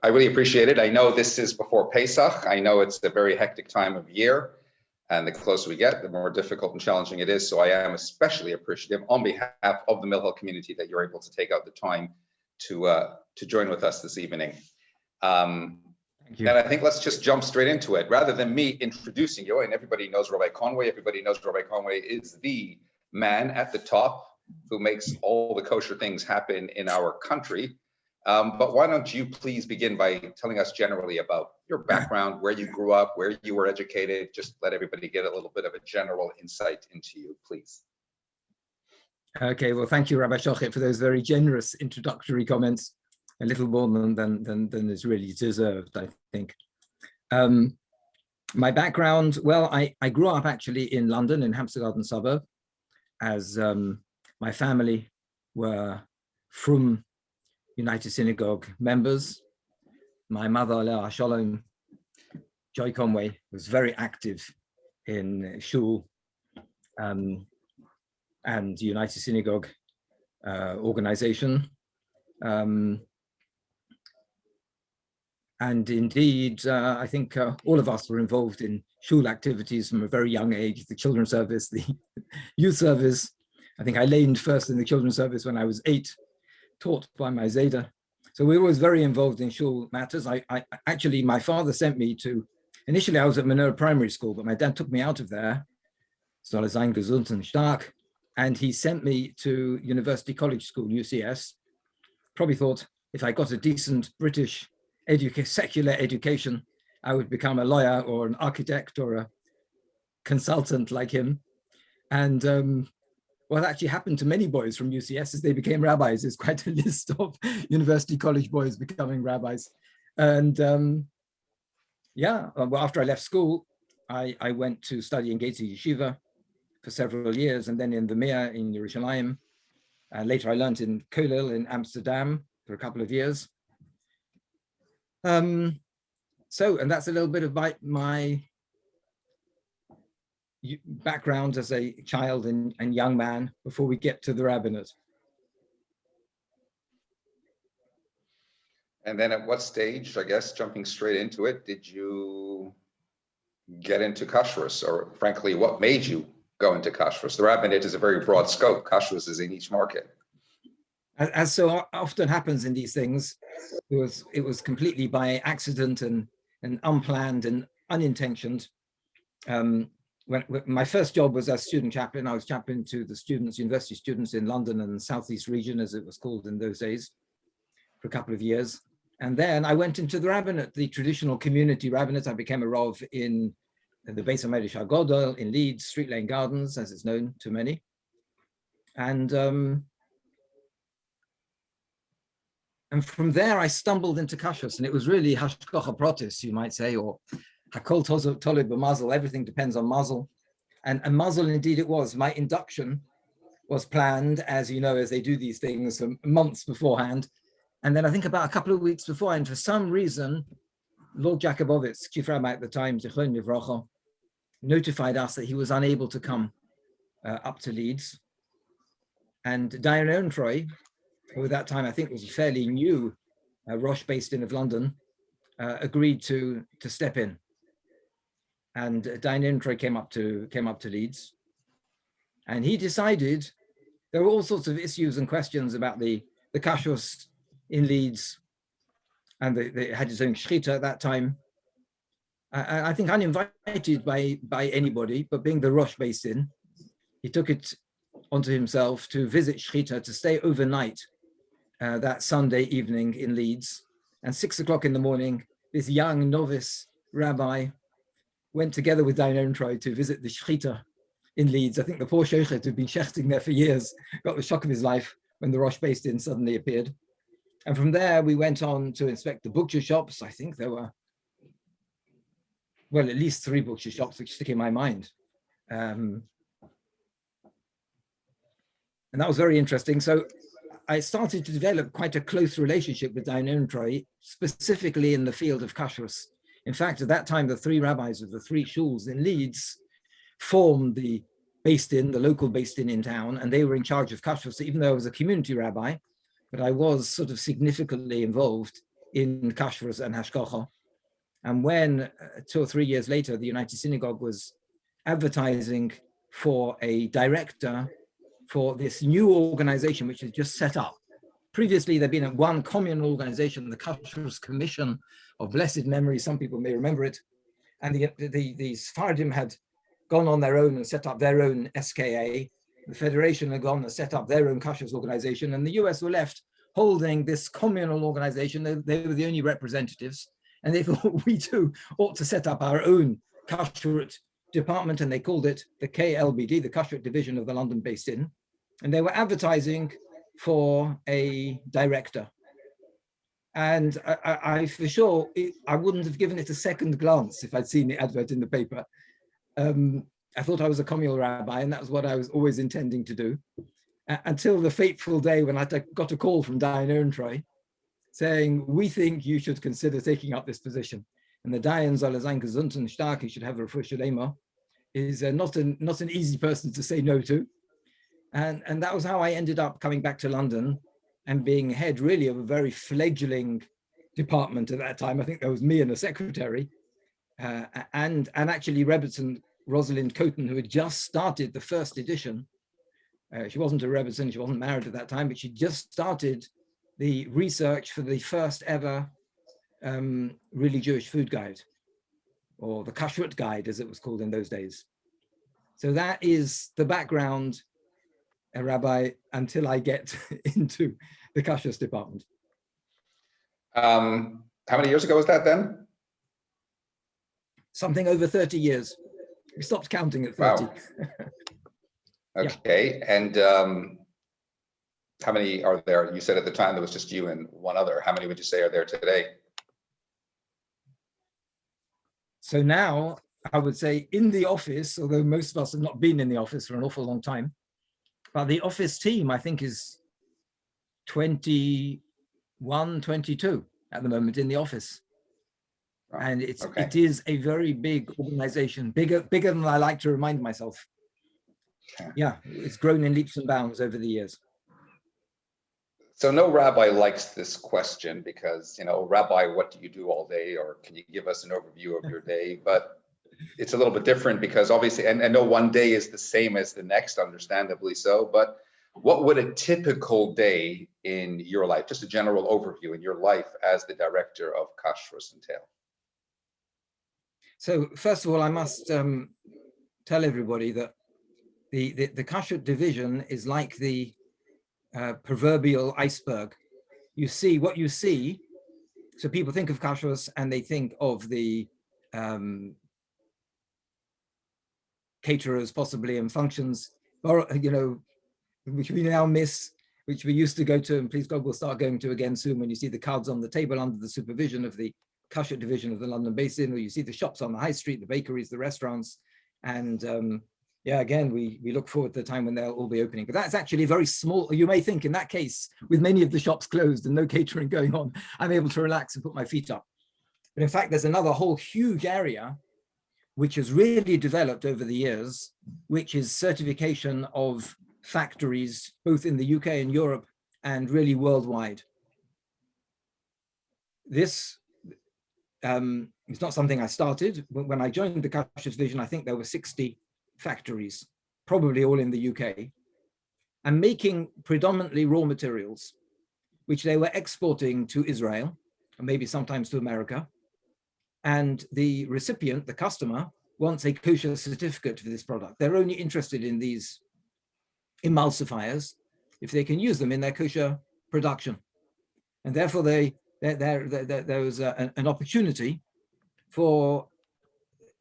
I really appreciate it. I know this is before Pesach. I know it's a very hectic time of year, and the closer we get, the more difficult and challenging it is. So I am especially appreciative on behalf of the Mill Hill community that you're able to take out the time to join with us this evening. Thank you. And I think let's just jump straight into it. Rather than me introducing you, and everybody knows Rabbi Conway, everybody knows Rabbi Conway is the man at the top who makes all the kosher things happen in our country. But why don't you please begin by telling us generally about your background, where you grew up, where you were educated. Just let everybody get a little bit of a general insight into you, please. Okay, well, thank you, Rabbi Shochet, for those very generous introductory comments. A little more than is really deserved, I think. My background, well, I grew up actually in London, in Hampstead Garden suburb, as my family were from United Synagogue members. My mother, Leah Shalom, Joy Conway, was very active in Shul and United Synagogue organization. And indeed, I think all of us were involved in shul activities from a very young age, the children's service, the youth service. I think I laned first in the children's service when I was 8, taught by my Zayda. So we were always very involved in shul matters. Actually, my father sent me to, initially I was at Menorah Primary School, but my dad took me out of there, soll er sein gesund und stark, and he sent me to University College School, UCS. Probably thought if I got a decent British secular education, I would become a lawyer or an architect or a consultant like him. And what actually happened to many boys from UCS is they became rabbis. There's quite a list of university college boys becoming rabbis. And yeah, well, after I left school, I went to study in Gatesy Yeshiva for several years, and then in the Mir in Yerushalayim. Later I learned in Kollel in Amsterdam for a couple of years. And that's a little bit of my background as a child and young man before we get to the rabbinate. And then at what stage, I guess, jumping straight into it, did you get into kashrus, or frankly, what made you go into kashrus? The rabbinate is a very broad scope. Kashrus is in each market. As so often happens in these things, it was completely by accident and unplanned and unintentioned. When my first job was as student chaplain, I was chaplain to the students, university students in London and the Southeast region, as it was called in those days, for a couple of years. And then I went into the rabbinate, the traditional community rabbinate. I became a Rav in the Beis HaMedrash HaGodol in Leeds, Street Lane Gardens, as it's known to many. And from there, I stumbled into kashrus, and it was really hashgacha pratis, you might say, or hakol toled b'mazel. Everything depends on mazel, and mazel indeed it was. My induction was planned, as you know, as they do these things months beforehand, and then I think about a couple of weeks before, and for some reason, Lord Jakubowicz, chief rabbi at the time, Zichron Livracha, notified us that he was unable to come up to Leeds, and Diane Ehrentreu, who at that time I think was a fairly new Rosh based in of London, agreed to step in. And Diane Ehrentreu came up to Leeds, and he decided there were all sorts of issues and questions about the kashrus in Leeds, and they had his own shechita at that time. I think uninvited by anybody, but being the Rosh based in, he took it onto himself to visit shechita, to stay overnight that Sunday evening in Leeds. And 6 o'clock in the morning, this young novice rabbi went together with Diane Ehrentreu to visit the shechita in Leeds. I think the poor shochet who'd been shechting there for years got the shock of his life when the Rosh based in suddenly appeared. And from there, we went on to inspect the butcher shops. I think there were, well, at least 3 butcher shops which stick in my mind. And that was very interesting. So I started to develop quite a close relationship with Diane Ehrentreu, specifically in the field of kashrus. In fact, at that time, the 3 rabbis of the 3 shuls in Leeds formed the local based in town, and they were in charge of kashrus, even though I was a community rabbi, but I was sort of significantly involved in Kashrut and Hashgacha. And when 2 or 3 years later, the United Synagogue was advertising for a director for this new organization, which was just set up. Previously, there'd been one communal organization, the Kashrut Commission of Blessed Memory. Some people may remember it. And the Sephardim had gone on their own and set up their own SKA. The Federation had gone and set up their own Kashrut organization. And the US were left holding this communal organization. They were the only representatives. And they thought we too ought to set up our own Kashrut department. And they called it the KLBD, the Kashrut division of the London-based Inn. And they were advertising for a director. And I for sure, I wouldn't have given it a second glance if I'd seen the advert in the paper. I thought I was a communal rabbi, and that was what I was always intending to do, until the fateful day when I got a call from Dayan Ehrentreu saying, we think you should consider taking up this position. And the Dayan soll sein gesund und stark, he should have a Refuah Shalema, is not an easy person to say no to. And that was how I ended up coming back to London and being head really of a very fledgling department at that time. I think there was me and a secretary, and actually Rebbetzin Rosalind Coton, who had just started the first edition. She wasn't a Rebbetzin, she wasn't married at that time, but she just started the research for the first ever really Jewish food guide, or the Kashrut guide, as it was called in those days. So that is the background, Rabbi, until I get into the Kashrut department. How many years ago was that then? Something over 30 years. We stopped counting at 30. Wow. Okay, yeah. And how many are there? You said at the time there was just you and one other. How many would you say are there today? So now I would say in the office, although most of us have not been in the office for an awful long time, but the office team, I think, is 21, 22 at the moment in the office. Oh, and it is a very big organization, bigger than I like to remind myself. Yeah, it's grown in leaps and bounds over the years. So no rabbi likes this question because, Rabbi, what do you do all day? Or can you give us an overview of your day? But it's a little bit different because obviously, and no one day is the same as the next, understandably so. But what would a typical day in your life, just a general overview in your life as the director of Kashrut entail? So first of all, I must tell everybody that the Kashrut division is like the proverbial iceberg. You see what you see. So people think of Kashrut and they think of the caterers possibly and functions, which we now miss, which we used to go to, and please God, we'll start going to again soon, when you see the cards on the table under the supervision of the Kashrut division of the London Basin, or you see the shops on the high street, the bakeries, the restaurants. And again, we look forward to the time when they'll all be opening. But that's actually very small. You may think in that case, with many of the shops closed and no catering going on, I'm able to relax and put my feet up. But in fact, there's another whole huge area which has really developed over the years, which is certification of factories, both in the UK and Europe, and really worldwide. This it's not something I started. When I joined the Kashrut division, I think there were 60 factories, probably all in the UK, and making predominantly raw materials, which they were exporting to Israel, and maybe sometimes to America. And the recipient, the customer, wants a kosher certificate for this product. They're only interested in these emulsifiers if they can use them in their kosher production. And therefore, there was an opportunity for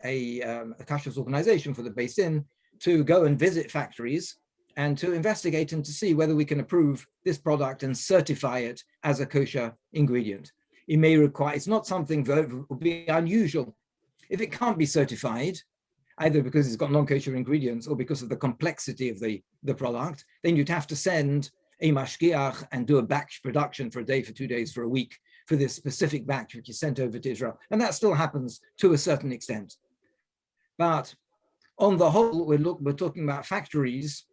a Kashrut organization, for the Beis Din, to go and visit factories and to investigate and to see whether we can approve this product and certify it as a kosher ingredient. It may require, it's not something that would be unusual. If it can't be certified, either because it's got non-kosher ingredients or because of the complexity of the product, then you'd have to send a mashgiach and do a batch production for a day, for 2 days, for a week, for this specific batch which is sent over to Israel. And that still happens to a certain extent. But on the whole, we're talking about factories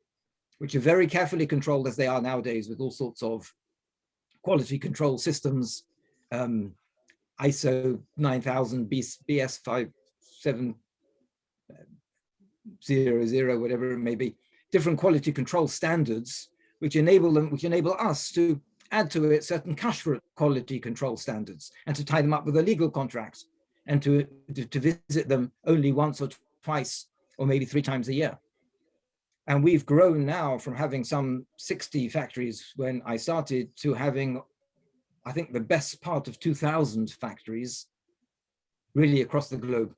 which are very carefully controlled, as they are nowadays, with all sorts of quality control systems, ISO 9000, BS 5700, whatever it may be, different quality control standards, which enable us to add to it certain Kashrut quality control standards and to tie them up with a legal contract and to visit them only once or twice or maybe 3 times a year. And we've grown now from having some 60 factories when I started to having, I think, the best part of 2,000 factories really across the globe.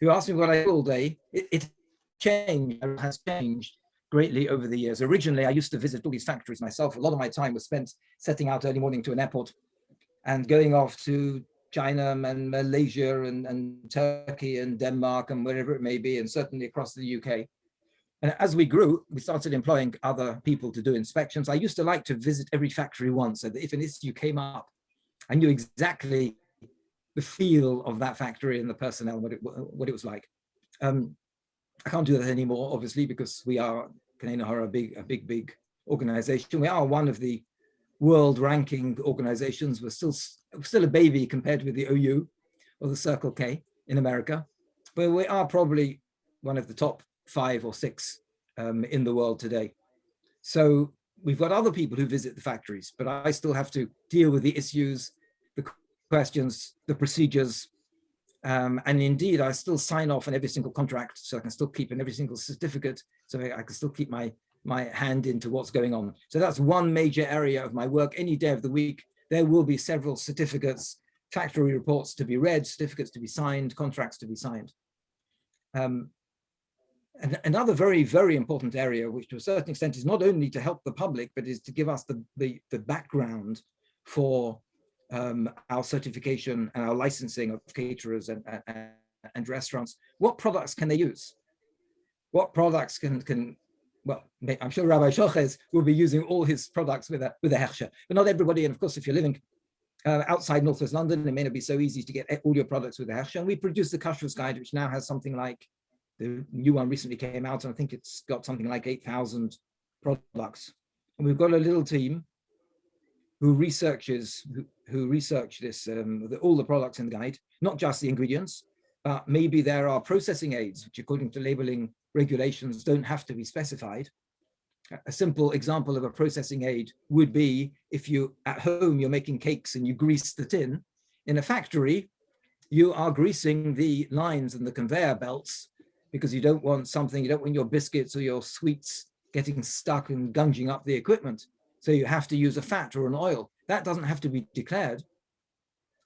You asked me what I do all day. It has changed greatly over the years. Originally, I used to visit all these factories myself. A lot of my time was spent setting out early morning to an airport and going off to China and Malaysia and Turkey and Denmark and wherever it may be, and certainly across the UK. And as we grew, we started employing other people to do inspections. I used to like to visit every factory once, so that if an issue came up, I knew exactly the feel of that factory and the personnel, what it was like. I can't do that anymore, obviously, because we are a big organization. We are one of the world ranking organizations. We're still a baby compared with the OU or the Circle K in America, but we are probably one of the top 5 or 6 in the world today. So we've got other people who visit the factories, but I still have to deal with the issues, the questions, the procedures, and indeed I still sign off on every single contract, so I can still keep in every single certificate, so I can still keep my hand into what's going on. So that's one major area of my work. Any day of the week, there will be several certificates, factory reports to be read, certificates to be signed, contracts to be signed. And another very, very important area, which to a certain extent is not only to help the public, but is to give us the background for our certification and our licensing of caterers and restaurants. What products can they use? What products can well, I'm sure Rabbi Shochez will be using all his products with a hechsher, but not everybody. And of course, if you're living outside Northwest London, it may not be so easy to get all your products with a hechsher. And we produced the Kashrut guide, which now has something like, the new one recently came out, and I think it's got something like 8,000 products. And we've got a little team who research this, all the products in the guide, not just the ingredients, but maybe there are processing aids, which according to labeling regulations don't have to be specified. A simple example of a processing aid would be if you, at home, you're making cakes and you grease the tin. In a factory, you are greasing the lines and the conveyor belts because you don't want your biscuits or your sweets getting stuck and gunging up the equipment. So you have to use a fat or an oil. That doesn't have to be declared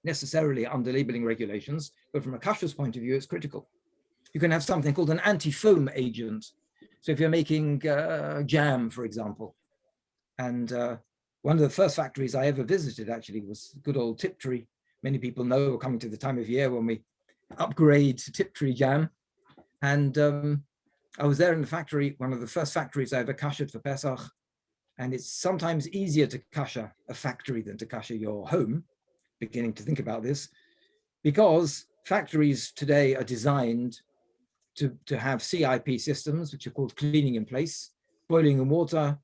necessarily under labeling regulations, but from a kashrut point of view, it's critical. You can have something called an anti-foam agent. So if you're making jam, for example, and one of the first factories I ever visited actually was good old Tiptree. Many people know we're coming to the time of year when we upgrade to Tiptree jam. And I was there in the factory, one of the first factories I ever kashered for Pesach. And it's sometimes easier to kasher a factory than to kasher your home, beginning to think about this, because factories today are designed to have CIP systems, which are called cleaning in place, boiling in water,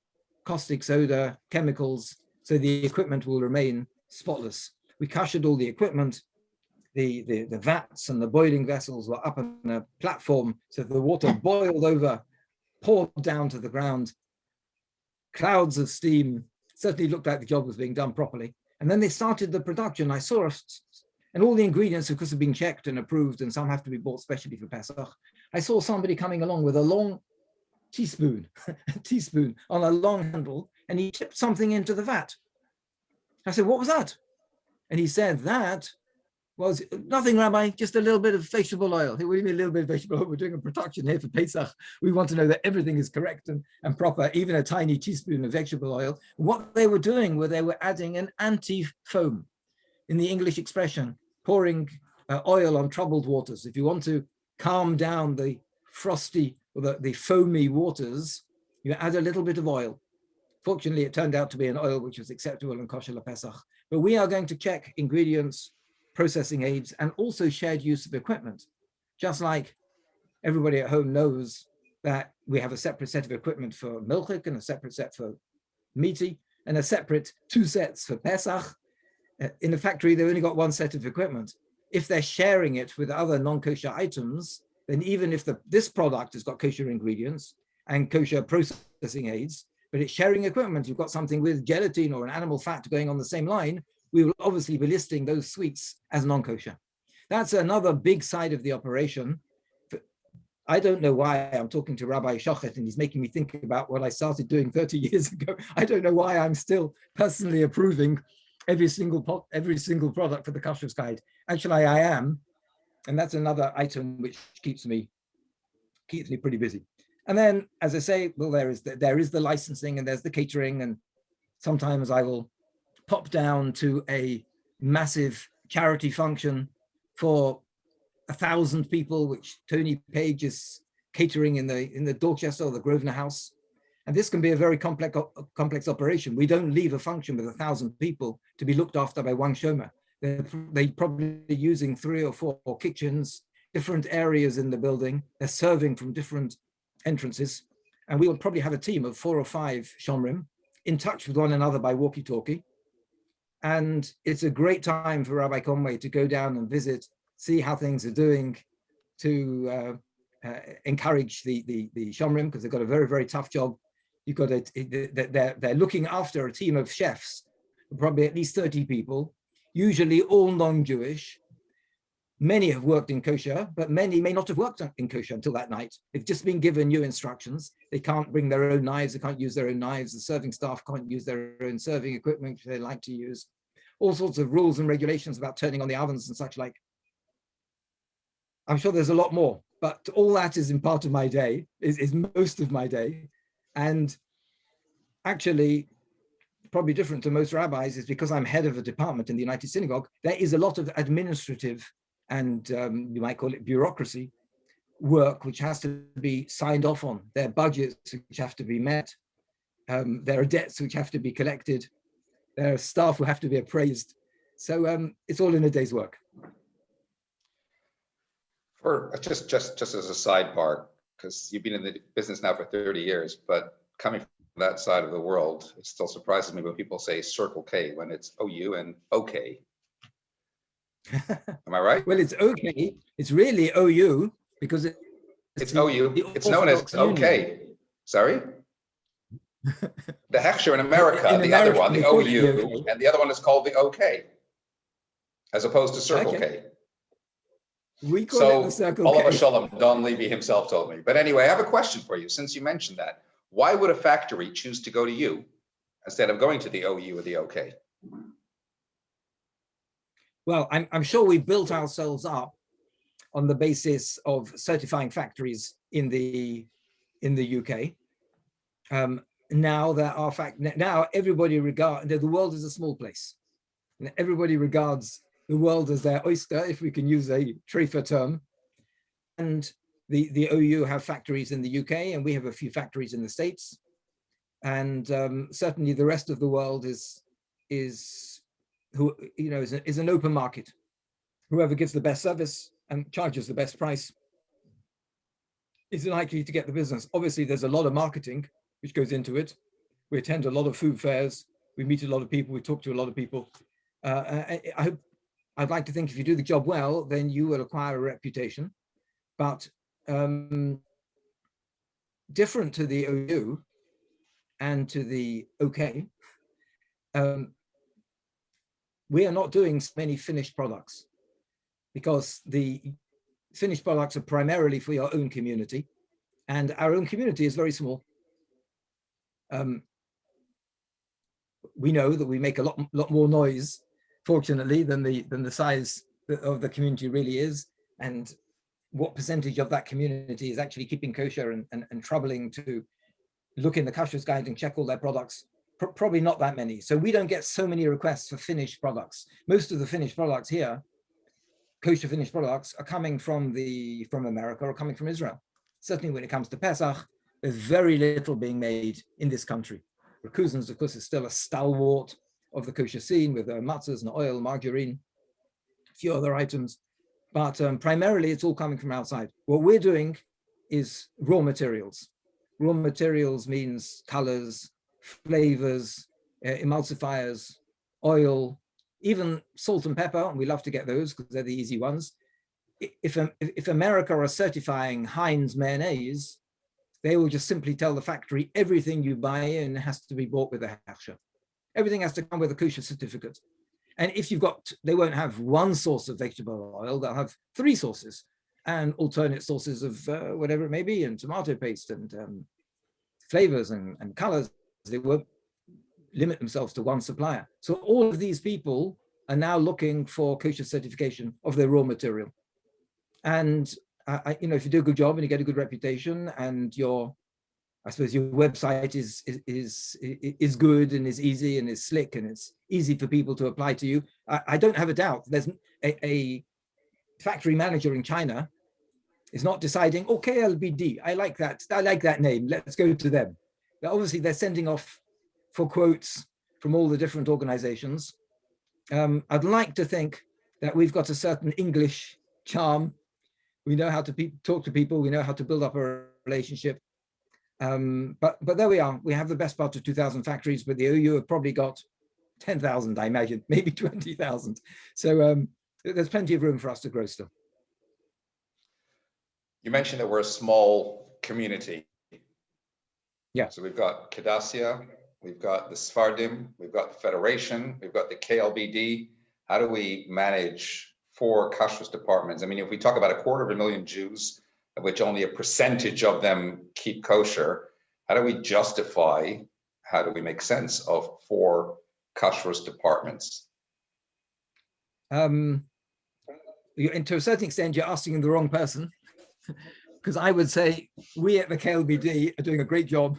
caustic soda, chemicals, so the equipment will remain spotless. We kashered all the equipment. The vats and the boiling vessels were up on a platform, so the water boiled over, poured down to the ground, clouds of steam. Certainly looked like the job was being done properly. And then they started the production. I saw and all the ingredients, of course, have been checked and approved, and some have to be bought specially for Pesach. I saw somebody coming along with a long teaspoon on a long handle, and he tipped something into the vat. I said, "What was that?" And he said, "That was nothing, Rabbi, just a little bit of vegetable oil." What do you mean a little bit of vegetable oil? We're doing a production here for Pesach. We want to know that everything is correct and proper, even a tiny teaspoon of vegetable oil. What they were doing was they were adding an anti-foam. In the English expression, pouring oil on troubled waters. If you want to calm down the frosty or the foamy waters, you add a little bit of oil. Fortunately, it turned out to be an oil which was acceptable in kosher Pesach. But we are going to check ingredients, processing aids, and also shared use of equipment. Just like everybody at home knows that we have a separate set of equipment for milchik and a separate set for meaty, and a separate 2 sets for Pesach. In a factory, they've only got one set of equipment. If they're sharing it with other non-kosher items, then even if this product has got kosher ingredients and kosher processing aids, but it's sharing equipment, you've got something with gelatin or an animal fat going on the same line, we will obviously be listing those sweets as non-kosher. That's another big side of the operation. I don't know why I'm talking to Rabbi Shochet and he's making me think about what I started doing 30 years ago. I don't know why I'm still personally approving every single product for the Kashrut guide. Actually, I am, and that's another item which keeps me pretty busy. And then, as I say, well, there is the licensing and there's the catering, and sometimes I will pop down to a massive charity function for 1,000 people, which Tony Page is catering in the Dorchester or the Grosvenor House. And this can be a very complex operation. We don't leave a function with 1,000 people to be looked after by one shomer. They're probably using 3 or 4 kitchens, different areas in the building. They're serving from different entrances. And we will probably have a team of 4 or 5 shomrim in touch with one another by walkie-talkie. And it's a great time for Rabbi Conway to go down and visit, see how things are doing, to encourage the shomrim, because they've got a very, very tough job. You've got they're looking after a team of chefs, probably at least 30 people, usually all non-Jewish. Many have worked in kosher, but many may not have worked in kosher until that night. They've just been given new instructions. They can't bring their own knives. They can't use their own knives. The serving staff can't use their own serving equipment, which they like to use. All sorts of rules and regulations about turning on the ovens and such like. I'm sure there's a lot more, but all that is in part of my day, is most of my day. And actually, probably different to most rabbis is because I'm head of a department in the United Synagogue, there is a lot of administrative and you might call it bureaucracy work, which has to be signed off on. There are budgets which have to be met. There are debts which have to be collected. There are staff who have to be appraised. So it's all in a day's work. For just as a sidebar, because you've been in the business now for 30 years, but coming from that side of the world, it still surprises me when people say Circle K when it's OU and OK. Am I right? Well, it's okay. It's really OU because it's OU. It's known as OK. Sorry? The Hechsher in America, the other one, the OU, and the other one is called the OK, as opposed to Circle K. We call it the Circle K. Olav Shalom, Don Levy himself told me. But anyway, I have a question for you, since you mentioned that. Why would a factory choose to go to you instead of going to the OU or the OK? Well, I'm sure we built ourselves up on the basis of certifying factories in the UK. Now everybody the world is a small place. And everybody regards the world as their oyster, if we can use a Trefa term. And the OU have factories in the UK, and we have a few factories in the States. And certainly the rest of the world is an open market. Whoever gives the best service and charges the best price is likely to get the business. Obviously, there's a lot of marketing which goes into it. We attend a lot of food fairs. We meet a lot of people. We talk to a lot of people. I'd like to think if you do the job well, then you will acquire a reputation. But different to the OU and to the OK, we are not doing many finished products because the finished products are primarily for your own community, and our own community is very small. We know that we make a lot more noise, fortunately, than the size of the community really is, and what percentage of that community is actually keeping kosher and troubling to look in the Kashrut guide and check all their products. Probably not that many. So we don't get so many requests for finished products. Most of the finished products here, kosher finished products, are coming from America or coming from Israel. Certainly when it comes to Pesach, there's very little being made in this country. Rakuzans, of course, is still a stalwart of the kosher scene with matzahs and oil, margarine, a few other items. But primarily it's all coming from outside. What we're doing is raw materials. Raw materials means colors, flavors, emulsifiers, oil, even salt and pepper, and we love to get those because they're the easy ones. If America are certifying Heinz mayonnaise, they will just simply tell the factory everything you buy in has to be bought with a hechsher. Everything has to come with a kosher certificate. And if you've got, they won't have one source of vegetable oil, they'll have 3 sources and alternate sources of whatever it may be, and tomato paste and flavors and colors. They won't limit themselves to one supplier. So all of these people are now looking for kosher certification of their raw material. And if you do a good job and you get a good reputation, and I suppose your website is good and is easy and is slick and it's easy for people to apply to you, I don't have a doubt there's a factory manager in China is not deciding, okay, KLBD, I like that name, let's go to them. Obviously, they're sending off for quotes from all the different organizations. I'd like to think that we've got a certain English charm. We know how to talk to people. We know how to build up a relationship. But there we are. We have the best part of 2,000 factories, but the OU have probably got 10,000, I imagine, maybe 20,000. So there's plenty of room for us to grow still. You mentioned that we're a small community. Yeah. So we've got Kadassia, we've got the Sfardim, we've got the Federation, we've got the KLBD. How do we manage 4 kashrut departments? I mean, if we talk about 250,000 Jews, of which only a percentage of them keep kosher, how do we justify, how do we make sense of 4 kashrut departments? And to a certain extent, you're asking the wrong person, because I would say we at the KLBD are doing a great job.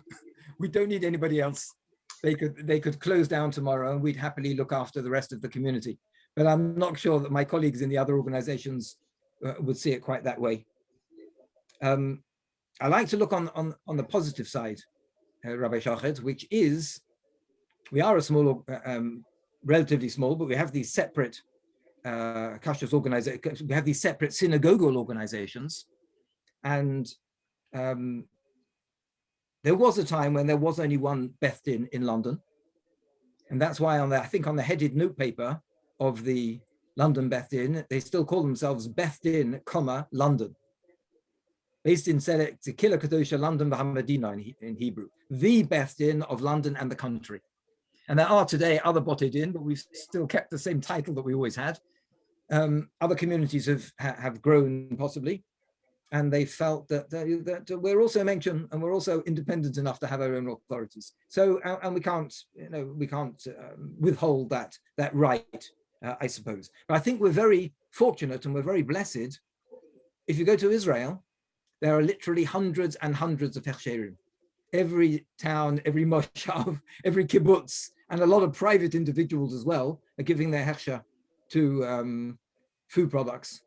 We don't need anybody else. They could close down tomorrow and we'd happily look after the rest of the community. But I'm not sure that my colleagues in the other organizations would see it quite that way. I like to look on the positive side, Rabbi Shachet, which is, we are a small, relatively small, but we have these separate kashrut organizations, we have these separate synagogal organizations. And there was a time when there was only one Beth Din in London. And that's why I think on the headed notepaper of the London Beth Din, they still call themselves Beth Din, London. Based in Zekila Kadosha, London, Bahamadina in Hebrew. The Beth Din of London and the country. And there are today other Botei Din, but we've still kept the same title that we always had. Other communities have grown possibly. And they felt that we're also mentioned and we're also independent enough to have our own authorities. So, and we can't withhold that right, I suppose. But I think we're very fortunate and we're very blessed. If you go to Israel, there are literally hundreds and hundreds of hechsherim. Every town, every moshav, every kibbutz, and a lot of private individuals as well are giving their hechsher to food products.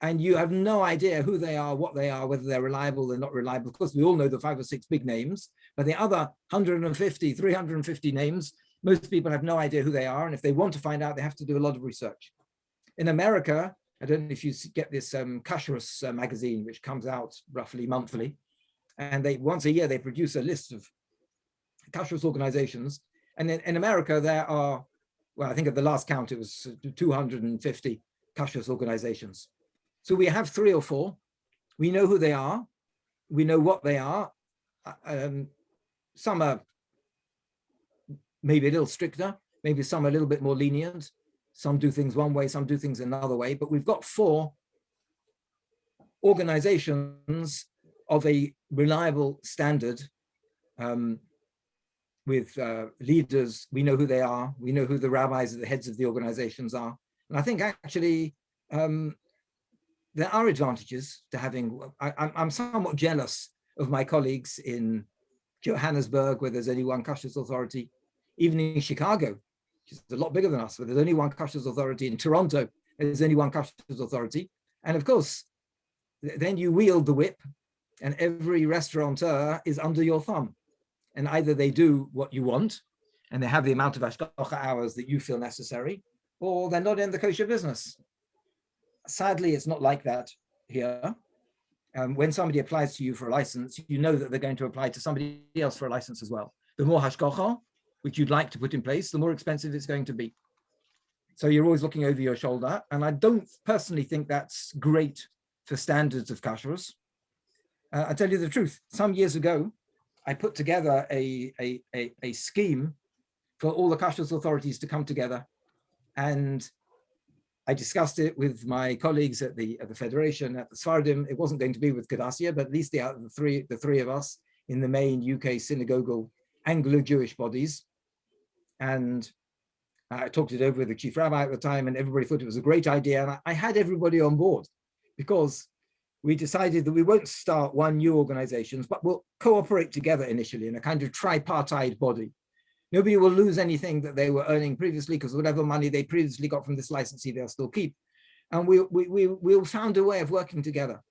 And you have no idea who they are, what they are, whether they're reliable, they're not reliable. Of course, we all know the 5 or 6 big names, but the other 150, 350 names, most people have no idea who they are. And if they want to find out, they have to do a lot of research. In America, I don't know if you get this Kashrut magazine, which comes out roughly monthly. And once a year, they produce a list of Kashrut organizations. And in America, there are, well, I think at the last count, it was 250 Kashrut organizations. So we have 3 or 4. We know who they are. We know what they are. Some are maybe a little stricter. Maybe some are a little bit more lenient. Some do things one way, some do things another way. But we've got 4 organizations of a reliable standard with leaders. We know who they are. We know who the rabbis, the heads of the organizations are. And I think actually, there are advantages to having, I'm somewhat jealous of my colleagues in Johannesburg, where there's only one kashrut authority, even in Chicago, which is a lot bigger than us, where there's only one kashrut authority. In Toronto, there's only one kashrut authority. And of course, then you wield the whip and every restaurateur is under your thumb. And either they do what you want and they have the amount of hashgacha hours that you feel necessary, or they're not in the kosher business. Sadly, it's not like that here. When somebody applies to you for a license, you know that they're going to apply to somebody else for a license as well. The more hashgacha, which you'd like to put in place, the more expensive it's going to be. So you're always looking over your shoulder. And I don't personally think that's great for standards of kashrus. I tell you the truth, some years ago, I put together a scheme for all the kashrus authorities to come together. And I discussed it with my colleagues at the Federation, at the Sfardim. It wasn't going to be with Kadassia, but at least the three of us in the main UK synagogal Anglo-Jewish bodies. And I talked it over with the chief rabbi at the time, and everybody thought it was a great idea. And I had everybody on board because we decided that we won't start one new organization, but we'll cooperate together initially in a kind of tripartite body. Nobody will lose anything that they were earning previously, because whatever money they previously got from this licensee, they'll still keep. And we'll found a way of working together.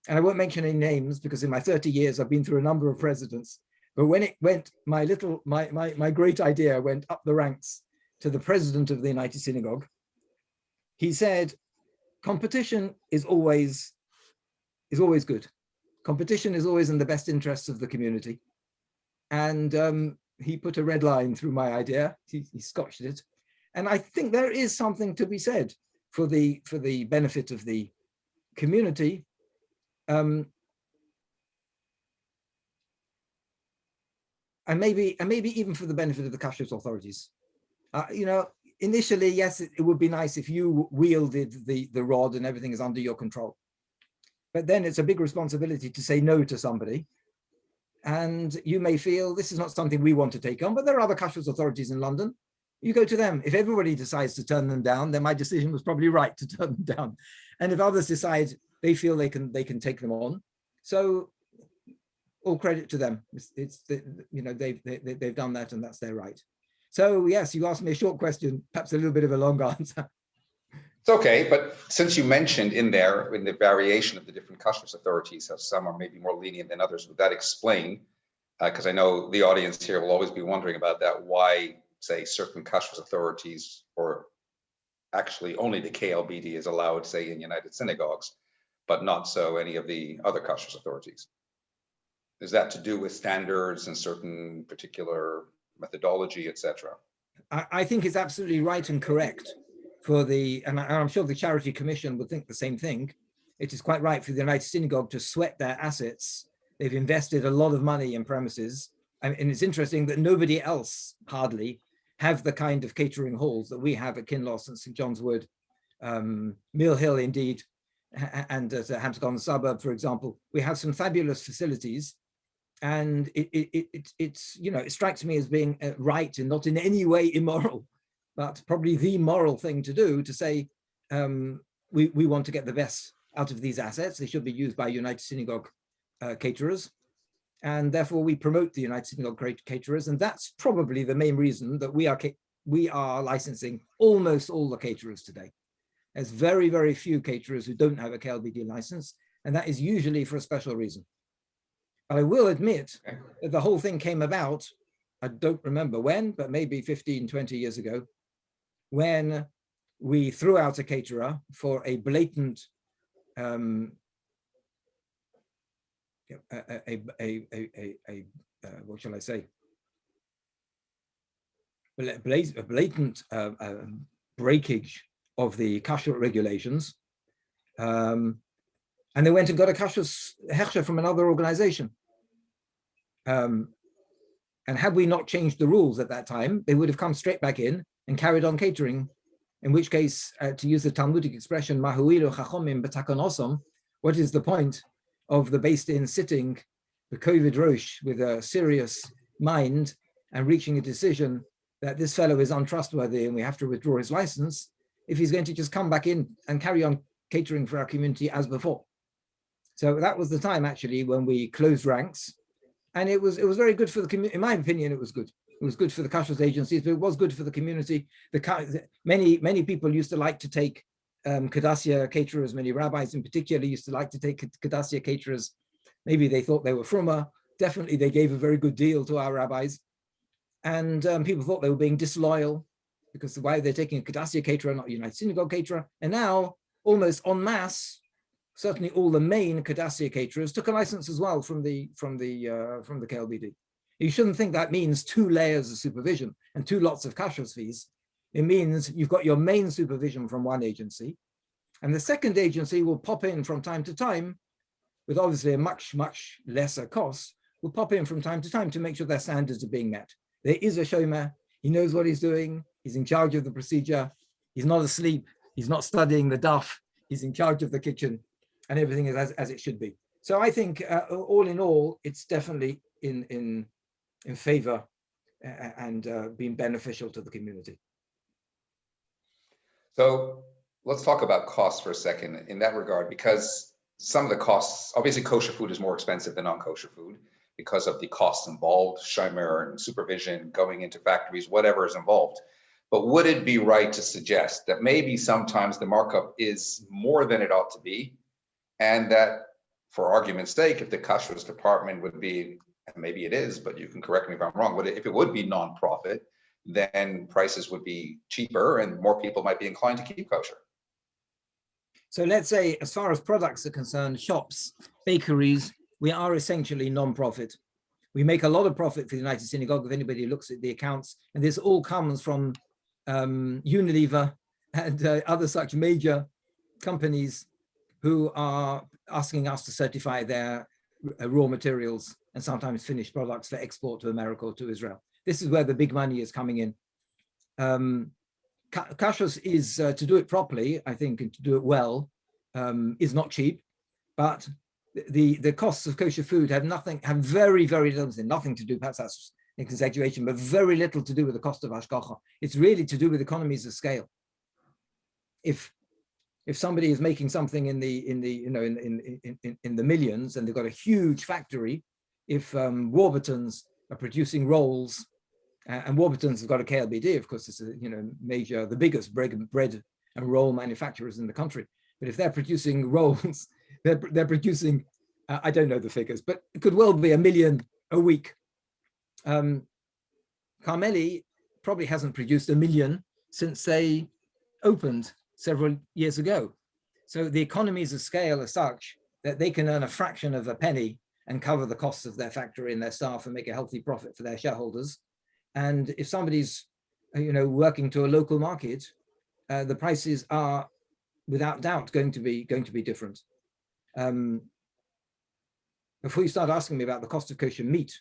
And I won't mention any names, because in my 30 years, I've been through a number of presidents. But when it went, my great idea went up the ranks to the president of the United Synagogue. He said, competition is always good. Competition is always in the best interests of the community. And he put a red line through my idea. He scotched it. And I think there is something to be said for the benefit of the community. And maybe even for the benefit of the kashrut authorities. Initially, yes, it would be nice if you wielded the rod and everything is under your control. But then it's a big responsibility to say no to somebody. And you may feel this is not something we want to take on, but there are other kashrut authorities in London. You go to them. If everybody decides to turn them down, then my decision was probably right to turn them down. And if others decide they feel they can take them on, so all credit to them. They've done that, and that's their right. So yes, you asked me a short question, perhaps a little bit of a long answer. It's okay, but since you mentioned in there, in the variation of the different kashrut authorities, how some are maybe more lenient than others, would that explain, because I know the audience here will always be wondering about that, why, say, certain kashrut authorities, or actually only the KLBD is allowed, say, in United Synagogues, but not so any of the other kashrut authorities? Is that to do with standards and certain particular methodology, etc.? I think it's absolutely right and correct for and I'm sure the Charity Commission would think the same thing. It is quite right for the United Synagogue to sweat their assets. They've invested a lot of money in premises. And it's interesting that nobody else, hardly, have the kind of catering halls that we have at Kinloss and St. John's Wood, Mill Hill, indeed, and at Hampstead Common Suburb, for example. We have some fabulous facilities. And it strikes me as being right and not in any way immoral, but probably the moral thing to do, to say we want to get the best out of these assets. They should be used by United Synagogue caterers, and therefore we promote the United Synagogue caterers. And that's probably the main reason that we are licensing almost all the caterers today. There's very, very few caterers who don't have a KLBD license, and that is usually for a special reason. But I will admit that the whole thing came about, I don't remember when, but maybe 15, 20 years ago, when we threw out a caterer for a blatant, what shall I say? A blatant breakage of the kashrut regulations. And they went and got a kashrut hechsher from another organization. And had we not changed the rules at that time, they would have come straight back in and carried on catering, in which case, to use the Talmudic expression, mahuilu chachomim b'takonosom, what is the point of the based in sitting, the COVID Rosh, with a serious mind and reaching a decision that this fellow is untrustworthy and we have to withdraw his license, if he's going to just come back in and carry on catering for our community as before? So that was the time, actually, when we closed ranks. And it was very good for the community. In my opinion, it was good. It was good for the kashrut agencies, but it was good for the community. Many people used to like to take Kadassia caterers. Many rabbis in particular used to like to take Kadassia caterers. Maybe they thought they were frummer. Definitely, they gave a very good deal to our rabbis. And people thought they were being disloyal, because why they're taking a Kadassia caterer, not a United Synagogue caterer. And now, almost en masse, certainly all the main Kadassia caterers took a license as well from the KLBD. You shouldn't think that means 2 layers of supervision and 2 lots of kashrut fees. It means you've got your main supervision from one agency, and the second agency will pop in from time to time with obviously a much, much lesser cost, will pop in from time to time to make sure their standards are being met. There is a shomer, he knows what he's doing, he's in charge of the procedure, he's not asleep, he's not studying the daf, he's in charge of the kitchen, and everything is as it should be. So I think all in all, it's definitely in favor and being beneficial to the community. So let's talk about costs for a second in that regard, because some of the costs, obviously kosher food is more expensive than non-kosher food because of the costs involved, shomer and supervision, going into factories, whatever is involved. But would it be right to suggest that maybe sometimes the markup is more than it ought to be, and that, for argument's sake, if the kashrut department would be, and maybe it is, but you can correct me if I'm wrong, but if it would be non-profit, then prices would be cheaper and more people might be inclined to keep kosher? So let's say, as far as products are concerned, shops, bakeries, we are essentially non-profit. We make a lot of profit for the United Synagogue if anybody looks at the accounts, and this all comes from Unilever and other such major companies who are asking us to certify their raw materials and sometimes finished products for export to America or to Israel. This is where the big money is coming in. Kashrut is, to do it properly, I think, and to do it well, is not cheap, but the costs of kosher food have very, very little, nothing to do, perhaps that's an exaggeration, but very little to do with the cost of hashgacha. It's really to do with economies of scale. If somebody is making something in the millions and they've got a huge factory, if Warburtons are producing rolls, and Warburton's has got a KLBD, of course, it's the biggest bread and roll manufacturers in the country. But if they're producing rolls, they're producing, I don't know the figures, but it could well be 1 million a week. Carmeli probably hasn't produced 1 million since they opened several years ago. So the economies of scale are such that they can earn a fraction of a penny and cover the costs of their factory and their staff and make a healthy profit for their shareholders. And if somebody's, working to a local market, the prices are without doubt going to be different. Before you start asking me about the cost of kosher meat,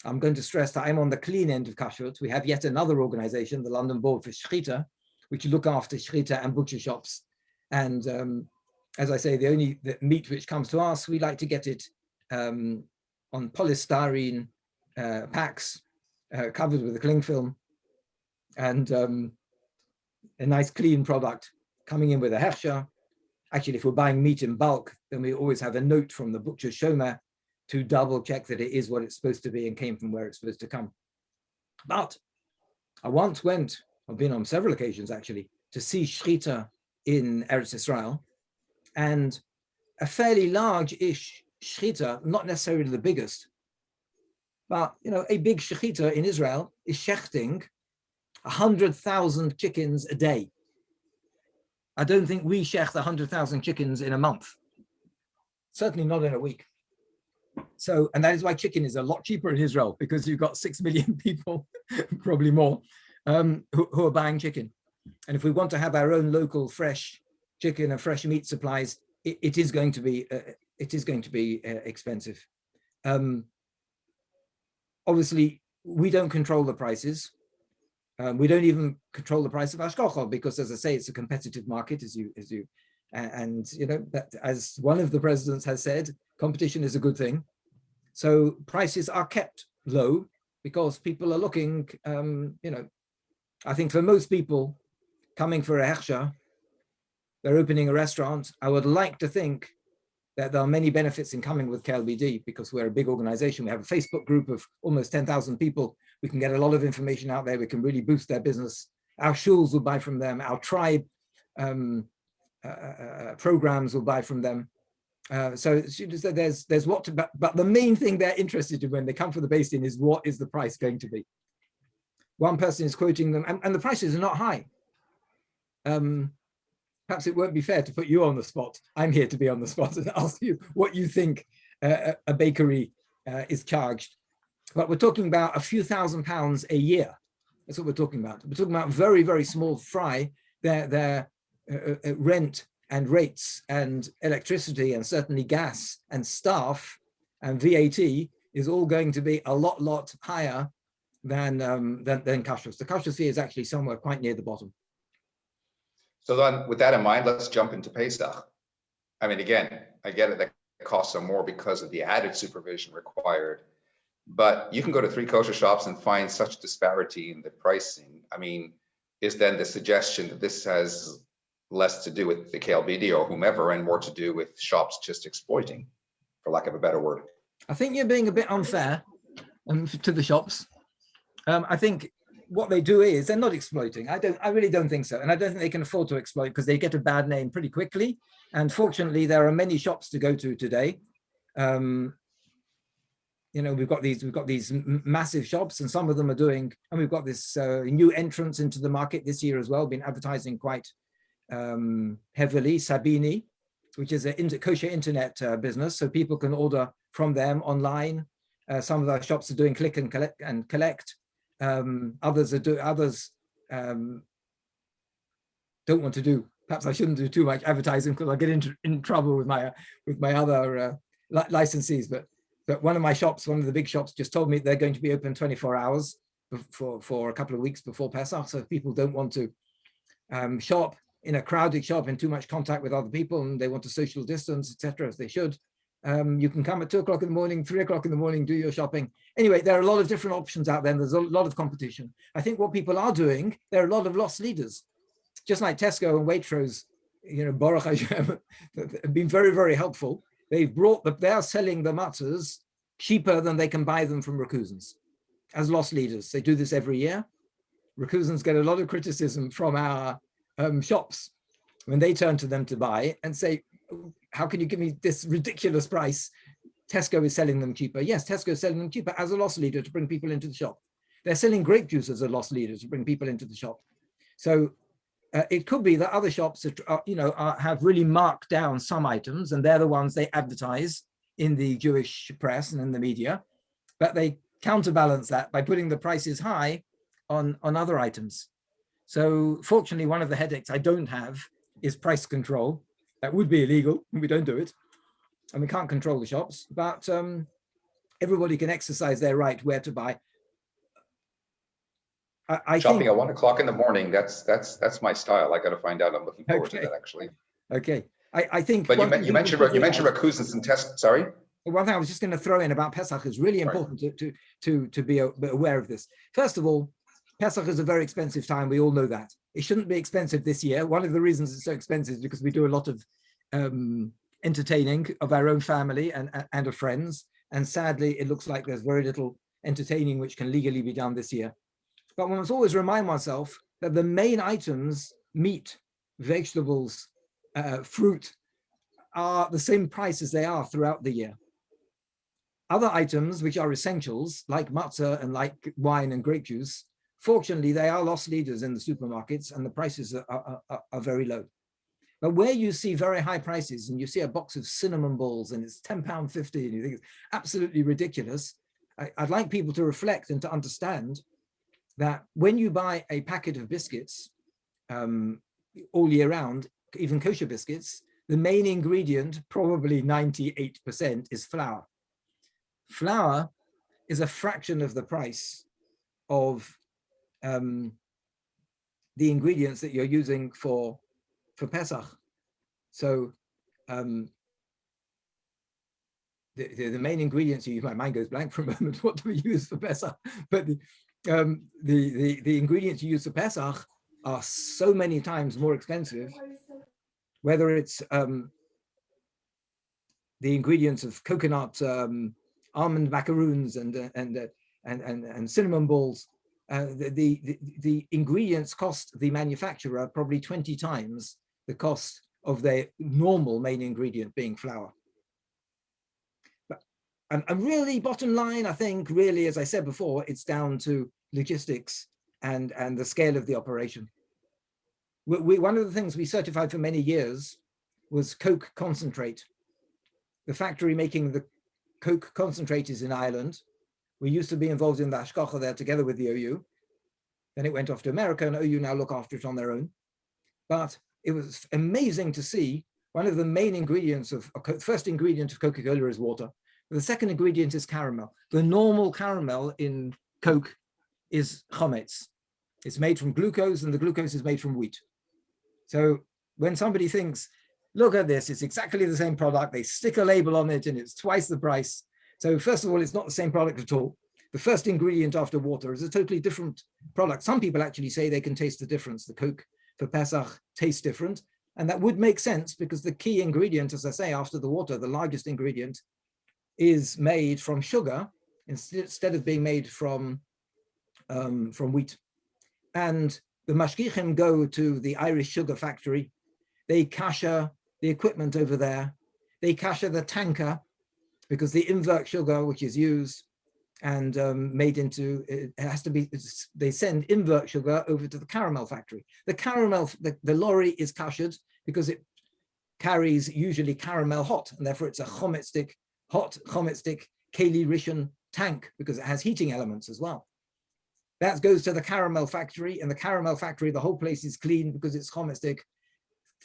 I'm going to stress that I'm on the clean end of kashrut. We have yet another organization, the London Board for Shechita, which look after shechita and butcher shops. And as I say, the meat which comes to us, we like to get it on polystyrene packs, covered with a cling film, and a nice clean product coming in with a hechsher. Actually, if we're buying meat in bulk, then we always have a note from the butcher's shomer to double check that it is what it's supposed to be and came from where it's supposed to come. But I once went, I've been on several occasions actually, to see shechita in Eretz Israel, and a fairly large-ish shechita, not necessarily the biggest, but a big shechita in Israel is shechting 100,000 chickens a day. I don't think we shecht 100,000 chickens in a month. Certainly not in a week. So, and that is why chicken is a lot cheaper in Israel, because you've got 6 million people, probably more, who are buying chicken. And if we want to have our own local fresh chicken and fresh meat supplies, it is going to be expensive. Obviously, we don't control the prices. We don't even control the price of hashgacha because, as I say, it's a competitive market, that, as one of the presidents has said, competition is a good thing. So prices are kept low because people are looking. I think for most people coming for a hechsher, they're opening a restaurant. I would like to think that there are many benefits in coming with KLBD because we're a big organization. We have a Facebook group of almost 10,000 people. We can get a lot of information out there. We can really boost their business. Our shuls will buy from them. Our tribe programs will buy from them. So there's what to, but the main thing they're interested in when they come for the Beis Din is what is the price going to be. One person is quoting them, and the prices are not high. Perhaps it won't be fair to put you on the spot. I'm here to be on the spot and ask you what you think a bakery is charged. But we're talking about a few £1,000s a year. That's what we're talking about. We're talking about very, very small fry. Their rent and rates and electricity and certainly gas and staff and VAT is all going to be a lot higher than Kashrut. The Kashrut fee is actually somewhere quite near the bottom. So then with that in mind, let's jump into Pesach. I mean, again, I get it, that costs are more because of the added supervision required, but you can go to 3 kosher shops and find such disparity in the pricing. I mean, is then the suggestion that this has less to do with the KLBD or whomever and more to do with shops just exploiting, for lack of a better word? I think you're being a bit unfair to the shops. I think what they do is they're not exploiting. I really don't think so. And I don't think they can afford to exploit because they get a bad name pretty quickly. And fortunately, there are many shops to go to today. We've got these massive shops, and some of them are doing, and we've got this new entrance into the market this year as well, been advertising quite heavily, Sabini, which is a kosher internet business. So people can order from them online. Some of our shops are doing click and collect. Others don't want to do. Perhaps I shouldn't do too much advertising because I'll get in trouble with my other licensees. But one of my shops, one of the big shops, just told me they're going to be open 24 hours for a couple of weeks before Pesach. So if people don't want to shop in a crowded shop in too much contact with other people and they want to social distance, etc., as they should, you can come at 2 o'clock in the morning, 3 o'clock in the morning, do your shopping. Anyway, there are a lot of different options out there. And there's a lot of competition. I think what people are doing, there are a lot of lost leaders, just like Tesco and Waitrose, Baruch Hashem, have been very, very helpful. They are selling the matzahs cheaper than they can buy them from Rakuzans as lost leaders. They do this every year. Rakuzans get a lot of criticism from our shops when they turn to them to buy and say, how can you give me this ridiculous price? Tesco is selling them cheaper. Yes, Tesco is selling them cheaper as a loss leader to bring people into the shop. They're selling grape juice as a loss leader to bring people into the shop. So it could be that other shops have really marked down some items, and they're the ones they advertise in the Jewish press and in the media, but they counterbalance that by putting the prices high on other items. So fortunately, one of the headaches I don't have is price control. That would be illegal, and we don't do it. And we can't control the shops, but everybody can exercise their right where to buy. I Shopping think, at 1 o'clock in the morning, that's my style. I got to find out. I'm looking forward to that, actually. Okay. I think. But you mentioned Rakuzans and Tesco. Sorry? One thing I was just going to throw in about Pesach is really important to be aware of this. First of all, Pesach is a very expensive time. We all know that. It shouldn't be expensive this year. One of the reasons it's so expensive is because we do a lot of entertaining of our own family and of friends. And sadly, it looks like there's very little entertaining which can legally be done this year. But one must always remind oneself that the main items, meat, vegetables, fruit, are the same price as they are throughout the year. Other items, which are essentials, like matzah and like wine and grape juice, fortunately, they are loss leaders in the supermarkets and the prices are very low. But where you see very high prices and you see a box of cinnamon balls and it's £10.50 and you think it's absolutely ridiculous, I'd like people to reflect and to understand that when you buy a packet of biscuits all year round, even kosher biscuits, the main ingredient, probably 98%, is flour. Flour is a fraction of the price of the ingredients that you're using for Pesach. So the main ingredients you use, my mind goes blank for a moment, what do we use for Pesach? But the ingredients you use for Pesach are so many times more expensive, whether it's the ingredients of coconut, almond macaroons and cinnamon balls. The ingredients cost the manufacturer probably 20 times the cost of their normal main ingredient, being flour. And really, bottom line, I think, really, as I said before, it's down to logistics and the scale of the operation. One of the things we certified for many years was Coke concentrate. The factory making the Coke concentrate is in Ireland. We used to be involved in the hashgacha there together with the OU. Then it went off to America, and OU now look after it on their own. But it was amazing to see one of the main ingredients first ingredient of Coca-Cola is water. The second ingredient is caramel. The normal caramel in Coke is chametz. It's made from glucose, and the glucose is made from wheat. So when somebody thinks, look at this, it's exactly the same product, they stick a label on it and it's twice the price. So first of all, it's not the same product at all. The first ingredient after water is a totally different product. Some people actually say they can taste the difference. The Coke for Pesach tastes different. And that would make sense because the key ingredient, as I say, after the water, the largest ingredient, is made from sugar instead of being made from wheat. And the mashgichim go to the Irish sugar factory. They kasher the equipment over there. They kasher the tanker because the invert sugar, which is used and made into, it has to be, they send invert sugar over to the caramel factory. The caramel, the lorry is kashered because it carries usually caramel hot, and therefore it's a hot chometzik keli rishon tank because it has heating elements as well. That goes to the caramel factory, and the caramel factory, the whole place is clean because it's chometzik,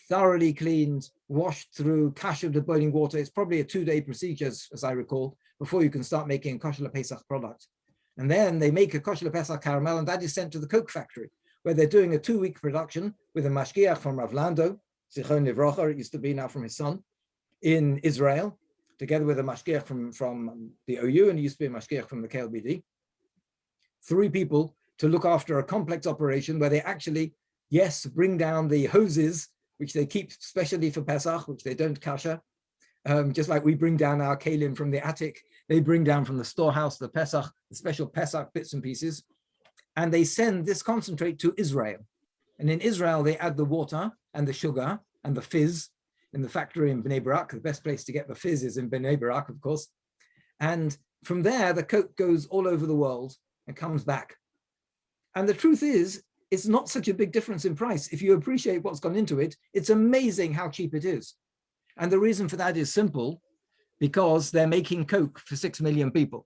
thoroughly cleaned, washed through, kashered with boiling water. It's probably a 2-day procedure, as I recall, before you can start making a kosher Pesach product. And then they make a kosher Pesach caramel, and that is sent to the Coke factory, where they're doing a 2-week production with a mashgiach from Rav Lando, Zichron Livrocha, it used to be now from his son, in Israel, together with a mashgiach from the OU, and it used to be a mashgiach from the KLBD. 3 people to look after a complex operation where they actually, yes, bring down the hoses, which they keep specially for Pesach, which they don't kasher. Just like we bring down our kalim from the attic, they bring down from the storehouse the Pesach, the special Pesach bits and pieces, and they send this concentrate to Israel. And in Israel, they add the water and the sugar and the fizz in the factory in Bnei Barak. The best place to get the fizz is in Bnei Barak, of course. And from there, the Coke goes all over the world and comes back. And the truth is, it's not such a big difference in price. If you appreciate what's gone into it, it's amazing how cheap it is. And the reason for that is simple, because they're making Coke for 6 million people.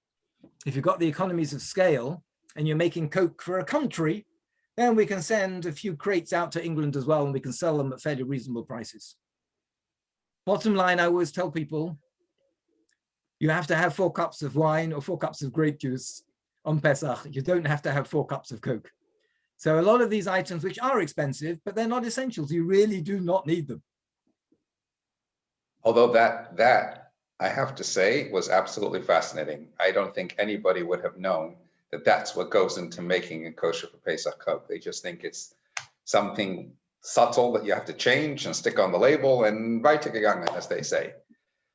If you've got the economies of scale and you're making Coke for a country, then we can send a few crates out to England as well, and we can sell them at fairly reasonable prices. Bottom line, I always tell people, you have to have 4 cups of wine or 4 cups of grape juice on Pesach. You don't have to have 4 cups of Coke. So a lot of these items, which are expensive, but they're not essentials. You really do not need them. Although that I have to say was absolutely fascinating. I don't think anybody would have known that that's what goes into making a kosher for Pesach Coke. They just think it's something subtle that you have to change and stick on the label and weitergegangen, as they say.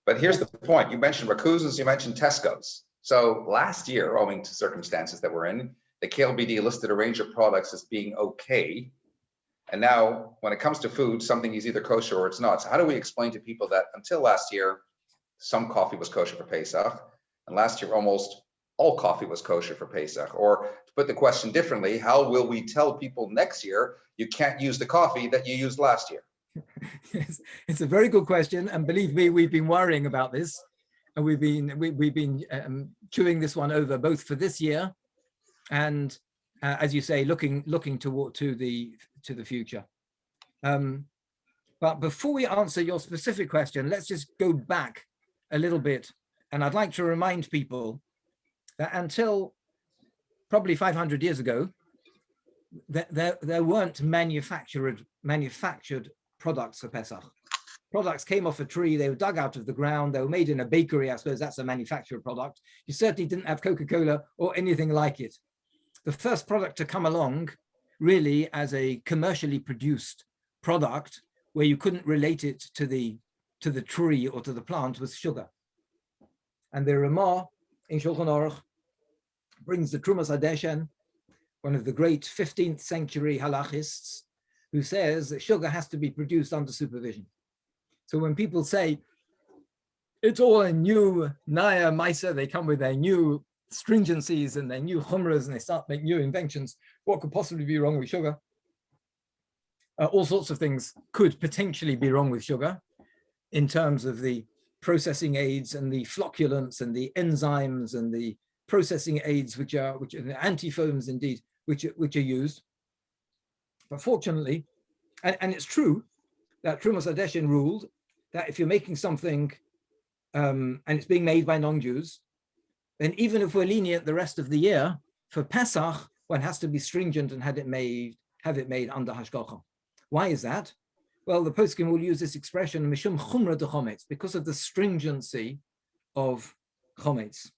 But here's the point. You mentioned Rakuzens, you mentioned Tesco's. So last year, owing to circumstances that we're in, the KLBD listed a range of products as being okay. And now when it comes to food, something is either kosher or it's not. So how do we explain to people that until last year, some coffee was kosher for Pesach, and last year almost all coffee was kosher for Pesach? Or to put the question differently, how will we tell people next year you can't use the coffee that you used last year? Yes, it's a very good question. And believe me, we've been worrying about this. And we've been chewing this one over both for this year and, as you say, looking toward to the future. But before we answer your specific question, let's just go back a little bit. And I'd like to remind people that until probably 500 years ago, there weren't manufactured products for Pesach. Products came off a tree, they were dug out of the ground, they were made in a bakery. I suppose that's a manufactured product. You certainly didn't have Coca-Cola or anything like it. The first product to come along really as a commercially produced product where you couldn't relate it to the tree or to the plant was sugar. And the Ramah in Shulchan Aruch brings the Trumas Hadeshen, one of the great 15th century halachists, who says that sugar has to be produced under supervision. So when people say it's all a new Naya Maisa, they come with their new stringencies and their new chumras and they start making new inventions. What could possibly be wrong with sugar? All sorts of things could potentially be wrong with sugar in terms of the processing aids and the flocculants and the enzymes and the processing aids, which are the antifoams indeed, which are used. But fortunately, and it's true that Trumas Hadeshin ruled that if you're making something and it's being made by non-Jews, then even if we're lenient the rest of the year, for Pesach, one has to be stringent and have it made under hashgacha. Why is that? Well, the poskim will use this expression, mishum chumra de chometz, because of the stringency of chometz.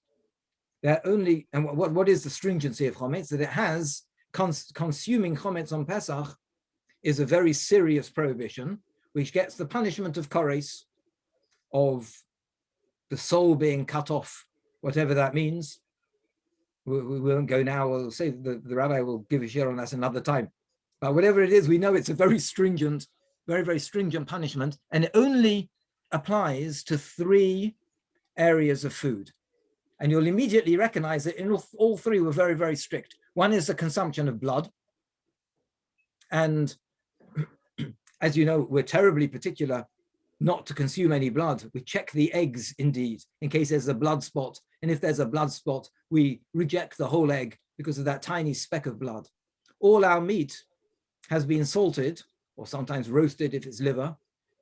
They're only, and what is the stringency of chometz? That it has, consuming chometz on Pesach is a very serious prohibition, which gets the punishment of kores, of the soul being cut off, whatever that means. We won't go now. We'll say the rabbi will give a share on that another time. But whatever it is, we know it's a very stringent, very, very stringent punishment, and it only applies to 3 areas of food. And you'll immediately recognize that in all 3 were very, very strict. One is the consumption of blood. And as you know, we're terribly particular not to consume any blood. We check the eggs indeed, in case there's a blood spot. And if there's a blood spot, we reject the whole egg because of that tiny speck of blood. All our meat has been salted, or sometimes roasted if it's liver,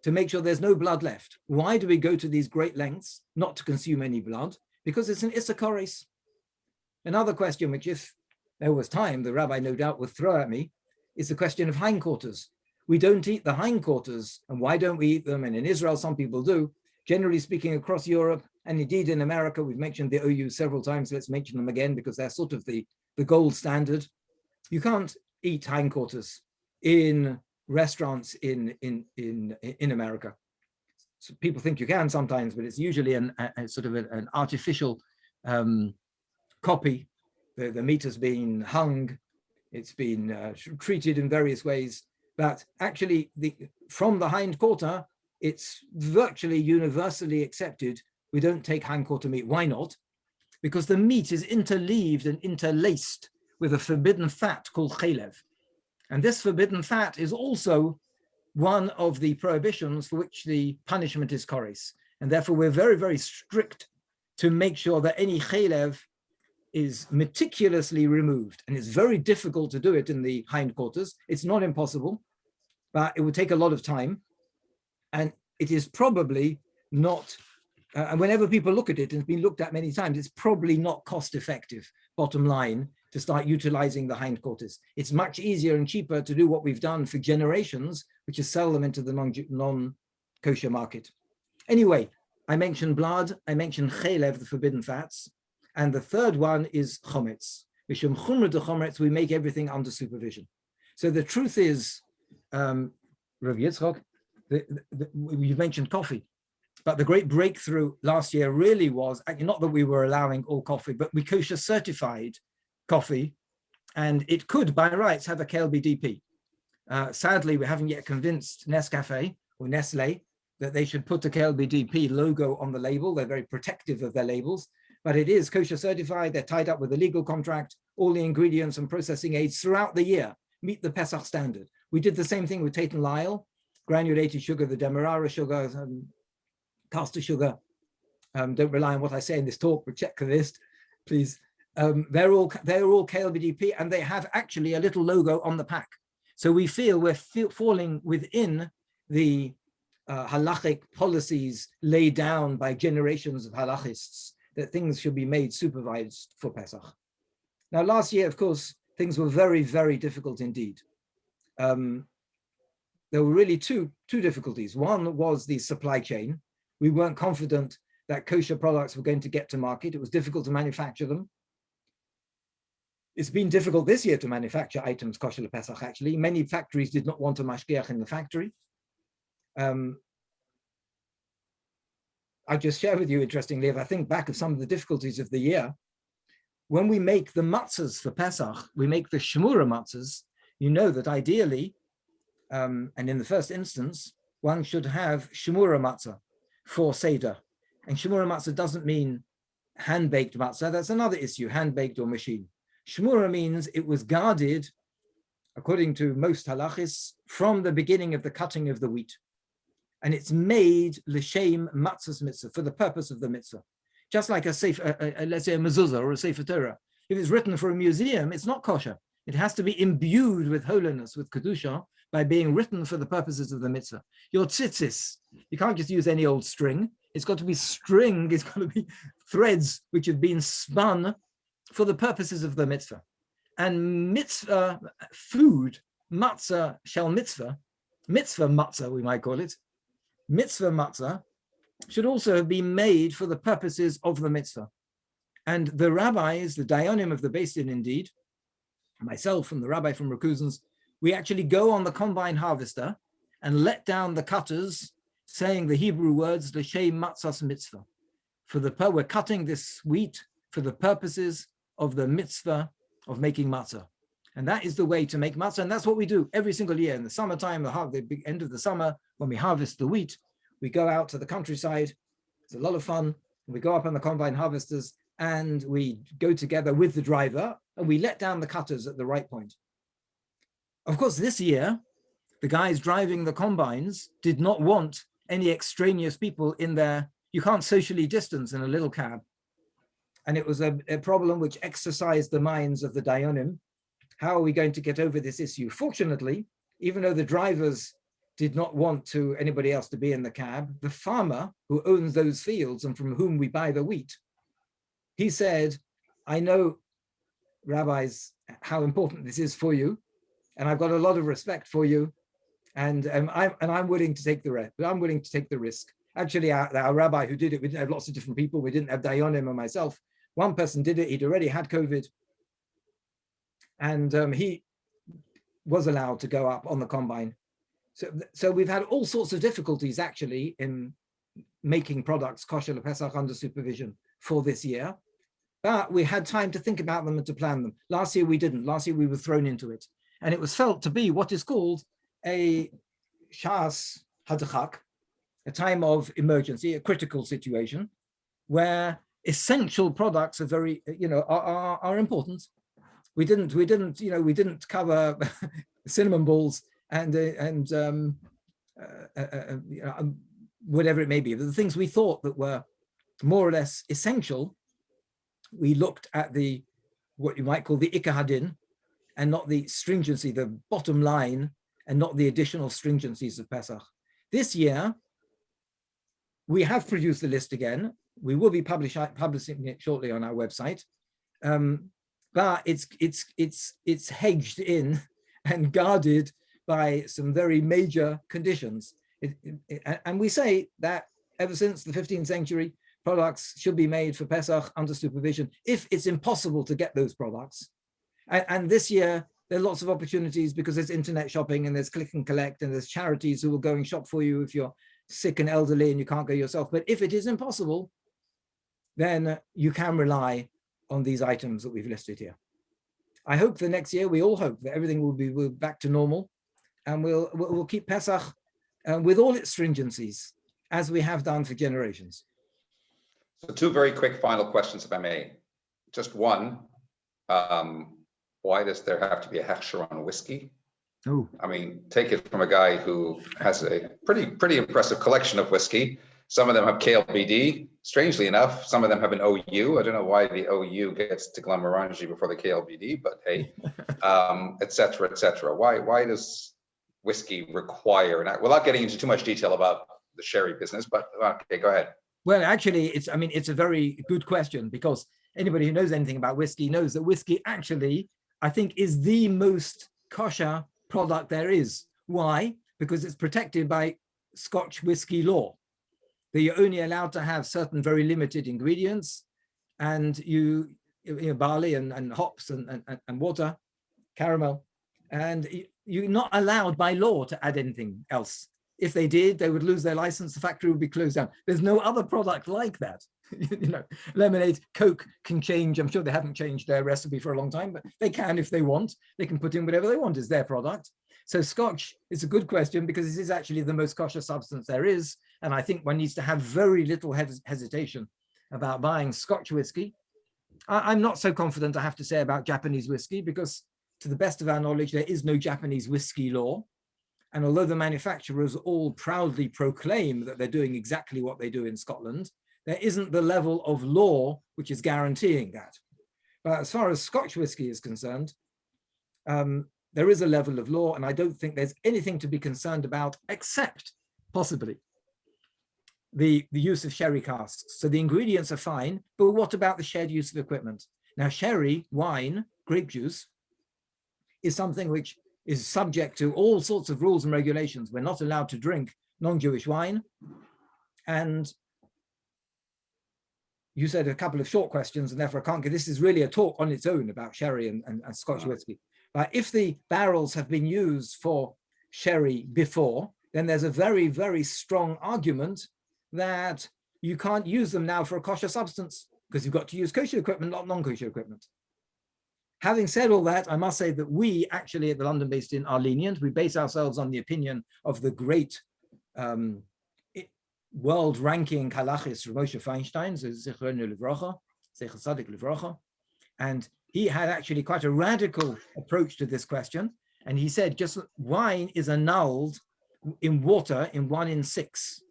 to make sure there's no blood left. Why do we go to these great lengths not to consume any blood? Because it's an issa kores. Another question, which if there was time, the rabbi no doubt would throw at me, is the question of hindquarters. We don't eat the hindquarters, and why don't we eat them? And in Israel, some people do. Generally speaking, across Europe, and indeed in America, we've mentioned the OU several times. Let's mention them again because they're sort of the gold standard. You can't eat hindquarters in restaurants in America. So people think you can sometimes, but it's usually a sort of an artificial copy. The meat has been hung, it's been treated in various ways, but actually from the hindquarter, it's virtually universally accepted. We don't take hindquarter meat. Why not? Because the meat is interleaved and interlaced with a forbidden fat called chalev. And this forbidden fat is also one of the prohibitions for which the punishment is kores. And therefore, we're very, very strict to make sure that any chalev is meticulously removed. And it's very difficult to do it in the hindquarters. It's not impossible, but it would take a lot of time. And it is probably not, and whenever people look at it, and it's been looked at many times, it's probably not cost effective, bottom line, to start utilizing the hindquarters. It's much easier and cheaper to do what we've done for generations, which is sell them into the non-kosher market. Anyway, I mentioned blood, I mentioned chalev, the forbidden fats, and the third one is chometz. Mishum chumra de chometz, we make everything under supervision. So the truth is, Rabbi Yitzchok, you've mentioned coffee, but the great breakthrough last year really was, not that we were allowing all coffee, but we kosher certified coffee, and it could by rights have a KLBDP. Sadly, we haven't yet convinced Nescafe or Nestle that they should put a KLBDP logo on the label. They're very protective of their labels, but it is kosher certified. They're tied up with a legal contract. All the ingredients and processing aids throughout the year meet the Pesach standard. We did the same thing with Tate and Lyle, granulated sugar, the Demerara sugar, caster sugar. Don't rely on what I say in this talk, but check the list, please. They're all KLBDP, and they have actually a little logo on the pack. So we feel we're falling within the halachic policies laid down by generations of halachists, that things should be made supervised for Pesach. Now, last year, of course, things were very, very difficult indeed. There were really two difficulties. One was the supply chain. We weren't confident that kosher products were going to get to market. It was difficult to manufacture them. It's been difficult this year to manufacture items kosher lePesach, actually. Many factories did not want a mashgiach in the factory. I just share with you, interestingly, if I think back of some of the difficulties of the year, when we make the matzahs for Pesach, we make the shmura matzahs, you know that ideally, and in the first instance, one should have shmura matzah for Seder. And shmura matzah doesn't mean hand-baked matzah. That's another issue, hand-baked or machine. Shmura means it was guarded, according to most halachis, from the beginning of the cutting of the wheat. And it's made l'shem matzah's mitzvah, for the purpose of the mitzvah. Just like a sefer, let's say a mezuzah or a sefer Torah. If it's written for a museum, it's not kosher. It has to be imbued with holiness, with kedusha, by being written for the purposes of the mitzvah. Your tzitzis, you can't just use any old string. It's got to be string, it's got to be threads which have been spun for the purposes of the mitzvah. And mitzvah food, matzah shel mitzvah matzah, we might call it, mitzvah matzah, should also be made for the purposes of the mitzvah. And the rabbis, the dayanim of the Beis Din, indeed, myself and the rabbi from Rakuzans, we actually go on the combine harvester and let down the cutters, saying the Hebrew words l'shem matzas mitzvah. We're cutting this wheat for the purposes of the mitzvah of making matzah. And that is the way to make matzah. And that's what we do every single year. In the summertime, the big end of the summer, when we harvest the wheat, we go out to the countryside. It's a lot of fun. We go up on the combine harvesters and we go together with the driver and we let down the cutters at the right point. Of course, this year, the guys driving the combines did not want any extraneous people in there. You can't socially distance in a little cab. And it was a problem which exercised the minds of the dayanim. How are we going to get over this issue? Fortunately, even though the drivers did not want anybody else to be in the cab, the farmer who owns those fields and from whom we buy the wheat, he said, I know, rabbis, how important this is for you, and I've got a lot of respect for you, and I'm willing to take the risk. Actually, our rabbi who did it, we didn't have lots of different people. We didn't have dayanim and myself. One person did it. He'd already had COVID, and he was allowed to go up on the combine. So we've had all sorts of difficulties actually in making products kosher lePesach under supervision for this year, but we had time to think about them and to plan them. Last year we didn't. Last year we were thrown into it, and it was felt to be what is called a shas hadachak, a time of emergency, a critical situation, where essential products are very, are important. We didn't cover cinnamon balls and whatever it may be. The things we thought that were more or less essential, we looked at what you might call the ikar hadin, and not the stringency, the bottom line, and not the additional stringencies of Pesach. This year, we have produced the list again. We will be publishing it shortly on our website, but it's hedged in and guarded by some very major conditions. And we say that ever since the 15th century, products should be made for Pesach under supervision if it's impossible to get those products. And this year, there are lots of opportunities because there's internet shopping and there's click and collect and there's charities who will go and shop for you if you're sick and elderly and you can't go yourself. But if it is impossible, then you can rely on these items that we've listed here. I hope for next year, we all hope that everything will be back to normal, and we'll keep Pesach with all its stringencies, as we have done for generations. So two very quick final questions, if I may. Just one, why does there have to be a hechsher on whiskey? Oh, I mean, take it from a guy who has a pretty impressive collection of whiskey. Some of them have KLBD. Strangely enough, some of them have an OU. I don't know why the OU gets to Glenmorangie before the KLBD, but hey, et cetera, et cetera. Why does whiskey require, and without getting into too much detail about the sherry business, but okay, go ahead. Well, actually, it's a very good question, because anybody who knows anything about whiskey knows that whiskey actually, I think, is the most kosher product there is. Why? Because it's protected by Scotch whiskey law. That you're only allowed to have certain very limited ingredients, and you know, barley and hops and water, caramel, and you're not allowed by law to add anything else. If they did, they would lose their license. The factory would be closed down. There's no other product like that. You know, lemonade, Coke can change. I'm sure they haven't changed their recipe for a long time, but they can if they want. They can put in whatever they want. It's their product. So Scotch is a good question, because it is actually the most kosher substance there is. And I think one needs to have very little hesitation about buying Scotch whiskey. I'm not so confident, I have to say, about Japanese whiskey, because to the best of our knowledge, there is no Japanese whiskey law. And although the manufacturers all proudly proclaim that they're doing exactly what they do in Scotland, there isn't the level of law which is guaranteeing that. But as far as Scotch whiskey is concerned, there is a level of law, and I don't think there's anything to be concerned about except possibly the use of sherry casks. So the ingredients are fine, but what about the shared use of equipment? Now, sherry, wine, grape juice is something which is subject to all sorts of rules and regulations. We're not allowed to drink non-Jewish wine. And you said a couple of short questions, and therefore I can't get, this is really a talk on its own about sherry and Scotch whiskey. But if the barrels have been used for sherry before, then there's a very, very strong argument that you can't use them now for a kosher substance because you've got to use kosher equipment, not non-kosher equipment. Having said all that, I must say that we actually at the London-based Inn are lenient. We base ourselves on the opinion of the great world-ranking halachist Moshe Feinstein, and he had actually quite a radical approach to this question. And he said, just wine is annulled in water in 1 in 6.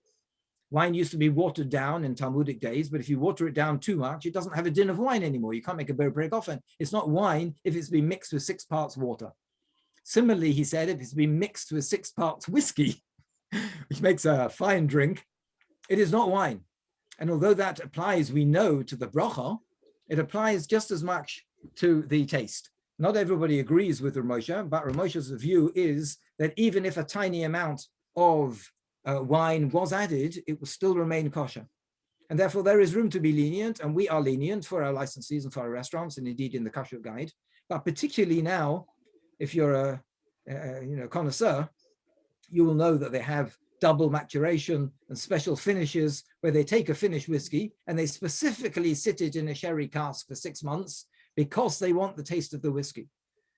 Wine used to be watered down in Talmudic days, but if you water it down too much, it doesn't have a din of wine anymore. You can't make a ber ofen. It's not wine if it's been mixed with 6 parts water. Similarly, he said, if it's been mixed with 6 parts whiskey, which makes a fine drink, it is not wine. And although that applies, we know, to the bracha, it applies just as much to the taste. Not everybody agrees with Ramosha, but Ramosha's view is that even if a tiny amount of wine was added, it will still remain kosher. And therefore there is room to be lenient, and we are lenient for our licensees and for our restaurants, and indeed in the Kashrut guide. But particularly now, if you're a connoisseur, you will know that they have double maturation and special finishes where they take a finished whiskey and they specifically sit it in a sherry cask for 6 months because they want the taste of the whiskey.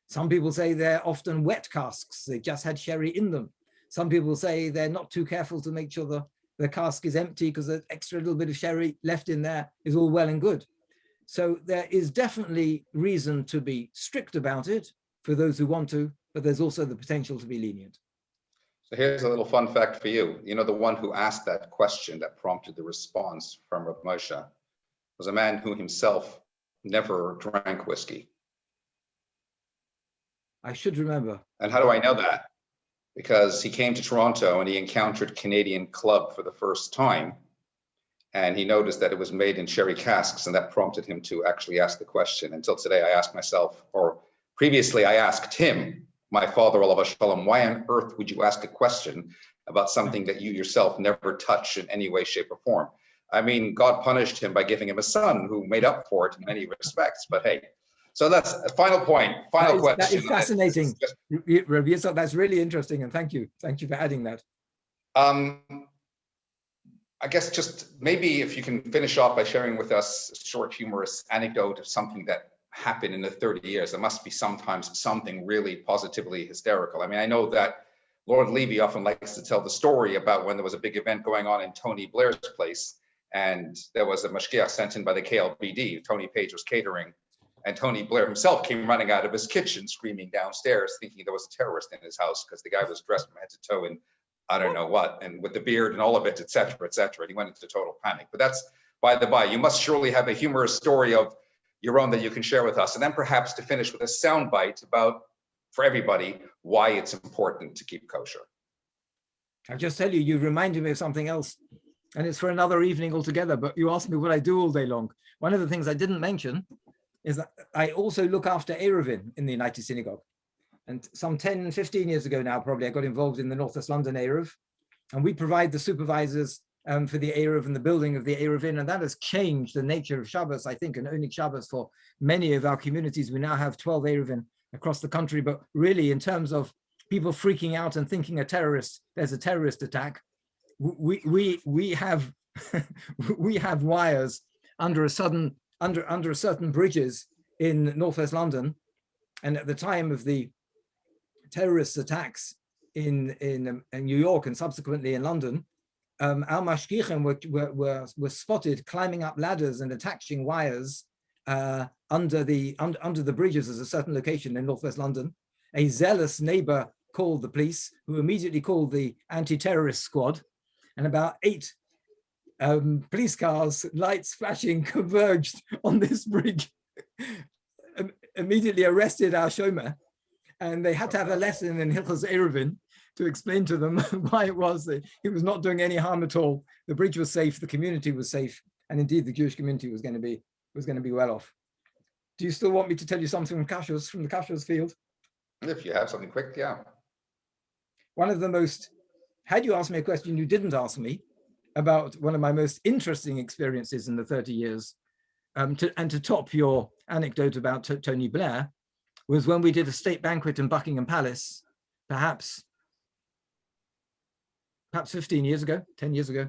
Some people say they're often wet casks. They just had sherry in them. Some people say they're not too careful to make sure the cask is empty because an extra little bit of sherry left in there is all well and good. So there is definitely reason to be strict about it for those who want to, but there's also the potential to be lenient. So here's a little fun fact for you. You know, the one who asked that question that prompted the response from Rabbi Moshe was a man who himself never drank whiskey. I should remember. And how do I know that? Because he came to Toronto and he encountered Canadian Club for the first time. And he noticed that it was made in sherry casks, and that prompted him to actually ask the question. Until today, I asked myself, or previously I asked him, my father, alav shalom, why on earth would you ask a question about something that you yourself never touch in any way, shape, or form? I mean, God punished him by giving him a son who made up for it in many respects, but hey. So that's a final point, final question. That is fascinating. Rabbi, that's really interesting, and thank you. Thank you for adding that. I guess just maybe if you can finish off by sharing with us a short humorous anecdote of something that happened in the 30 years. There must be sometimes something really positively hysterical. I mean, I know that Lord Levy often likes to tell the story about when there was a big event going on in Tony Blair's place, and there was a mashgiach sent in by the KLBD. Tony Page was catering, and Tony Blair himself came running out of his kitchen, screaming downstairs, thinking there was a terrorist in his house because the guy was dressed from head to toe in I don't know what, and with the beard and all of it, et cetera, et cetera. And he went into total panic. But that's by the by. You must surely have a humorous story of your own that you can share with us. And then perhaps to finish with a soundbite about, for everybody, why it's important to keep kosher. I'll just tell you, you reminded me of something else, and it's for another evening altogether, but you asked me what I do all day long. One of the things I didn't mention is that I also look after Eruvin in the United Synagogue. And some 10, 15 years ago now, probably, I got involved in the Northwest London Eruv, and we provide the supervisors for the Eruv and the building of the Eruvin, and that has changed the nature of Shabbos, I think, and only Shabbos for many of our communities. We now have 12 Eruvin across the country, but really in terms of people freaking out and thinking there's a terrorist attack, we have we have wires under certain bridges in Northwest London, and at the time of the terrorist attacks in New York and subsequently in London, our mashgichim were spotted climbing up ladders and attaching wires under the bridges at a certain location in Northwest London. A zealous neighbor called the police, who immediately called the anti-terrorist squad, and about 8 police cars, lights flashing, converged on this bridge, immediately arrested our shomer. And they had to have a lesson in Hilchos Eruvin to explain to them why it was that it was not doing any harm at all. The bridge was safe, the community was safe, and indeed the Jewish community was going to be well off. Do you still want me to tell you something from the Kashrut field? If you have something quick, yeah. One of the most, had you asked me a question you didn't ask me about one of my most interesting experiences in the 30 years, and to top your anecdote about Tony Blair, was when we did a state banquet in Buckingham Palace, perhaps 15 years ago, 10 years ago.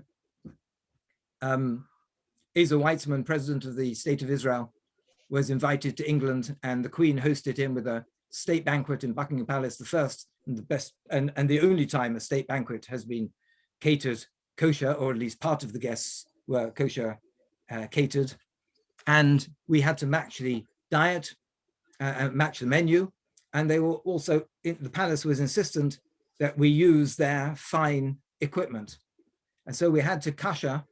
Asa Weitzman, president of the State of Israel, was invited to England, and the Queen hosted him with a state banquet in Buckingham Palace, the first and the best and the only time a state banquet has been catered kosher, or at least part of the guests were kosher catered. And we had to match the diet, match the menu. And they were also, the palace was insistent that we use their fine equipment. And so we had to kasher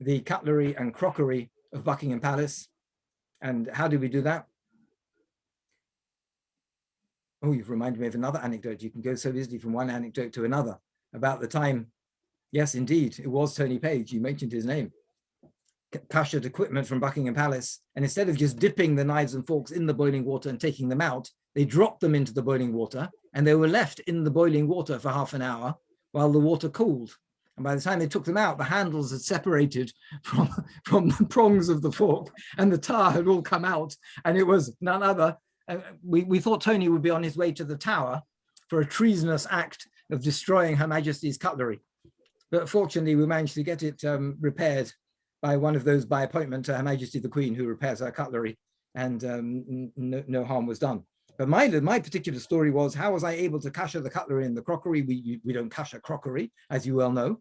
the cutlery and crockery of Buckingham Palace. And how did we do that? Oh, you've reminded me of another anecdote. You can go so easily from one anecdote to another about the time. Yes, indeed, it was Tony Page. You mentioned his name. Kashered equipment from Buckingham Palace. And instead of just dipping the knives and forks in the boiling water and taking them out, they dropped them into the boiling water, and they were left in the boiling water for half an hour while the water cooled. And by the time they took them out, the handles had separated from the prongs of the fork, and the tar had all come out. And it was none other. We thought Tony would be on his way to the Tower for a treasonous act of destroying Her Majesty's cutlery. But fortunately, we managed to get it repaired by one of those by appointment to Her Majesty the Queen, who repairs her cutlery, and no harm was done. But my particular story was, how was I able to kasher the cutlery and the crockery? We don't kasher crockery, as you well know.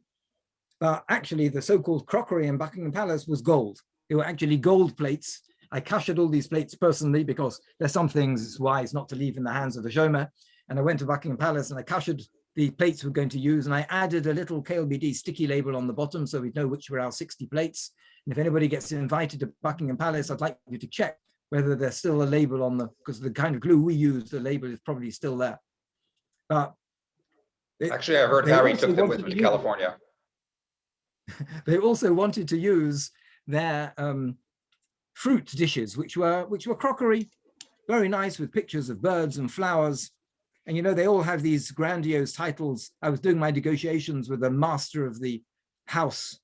But actually, the so-called crockery in Buckingham Palace was gold. They were actually gold plates. I kashered all these plates personally because there's some things it's wise not to leave in the hands of the shomer. And I went to Buckingham Palace and I kashered the plates we're going to use. And I added a little KLBD sticky label on the bottom so we'd know which were our 60 plates. And if anybody gets invited to Buckingham Palace, I'd like you to check whether there's still a label on because the kind of glue we use, the label is probably still there. But actually, I heard Harry took them with him to California. They also wanted to use their fruit dishes, which were crockery, very nice, with pictures of birds and flowers. And you know, they all have these grandiose titles. I was doing my negotiations with the master of the house,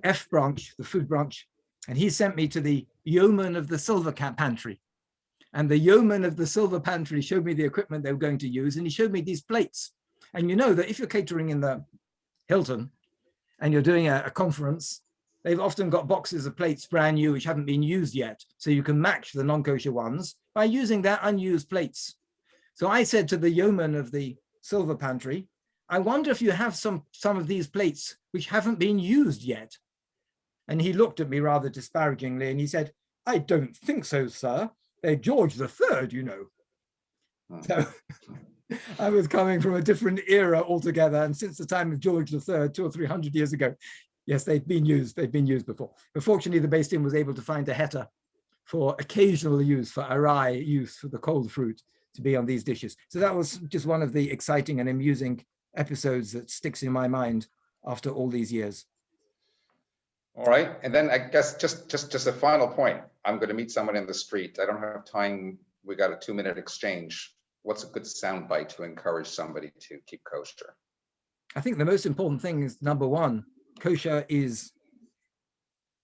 F branch, the food branch, and he sent me to the yeoman of the silver pantry. And the yeoman of the silver pantry showed me the equipment they were going to use, and he showed me these plates. And you know that if you're catering in the Hilton and you're doing a conference, they've often got boxes of plates brand new which haven't been used yet. So you can match the non-kosher ones by using their unused plates. So I said to the yeoman of the silver pantry, I wonder if you have some of these plates which haven't been used yet. And he looked at me rather disparagingly and he said, I don't think so, sir. They're George III, you know. So I was coming from a different era altogether. And since the time of George III, 200 or 300 years ago, yes, they've been used before. But fortunately, the Beis Din was able to find a heter for occasional use, for arai use, for the cold fruit to be on these dishes. So that was just one of the exciting and amusing episodes that sticks in my mind after all these years. All right, and then I guess just a final point. I'm going to meet someone in the street. I don't have time. We got a 2-minute exchange. What's a good soundbite to encourage somebody to keep kosher? I think the most important thing is, number one, kosher is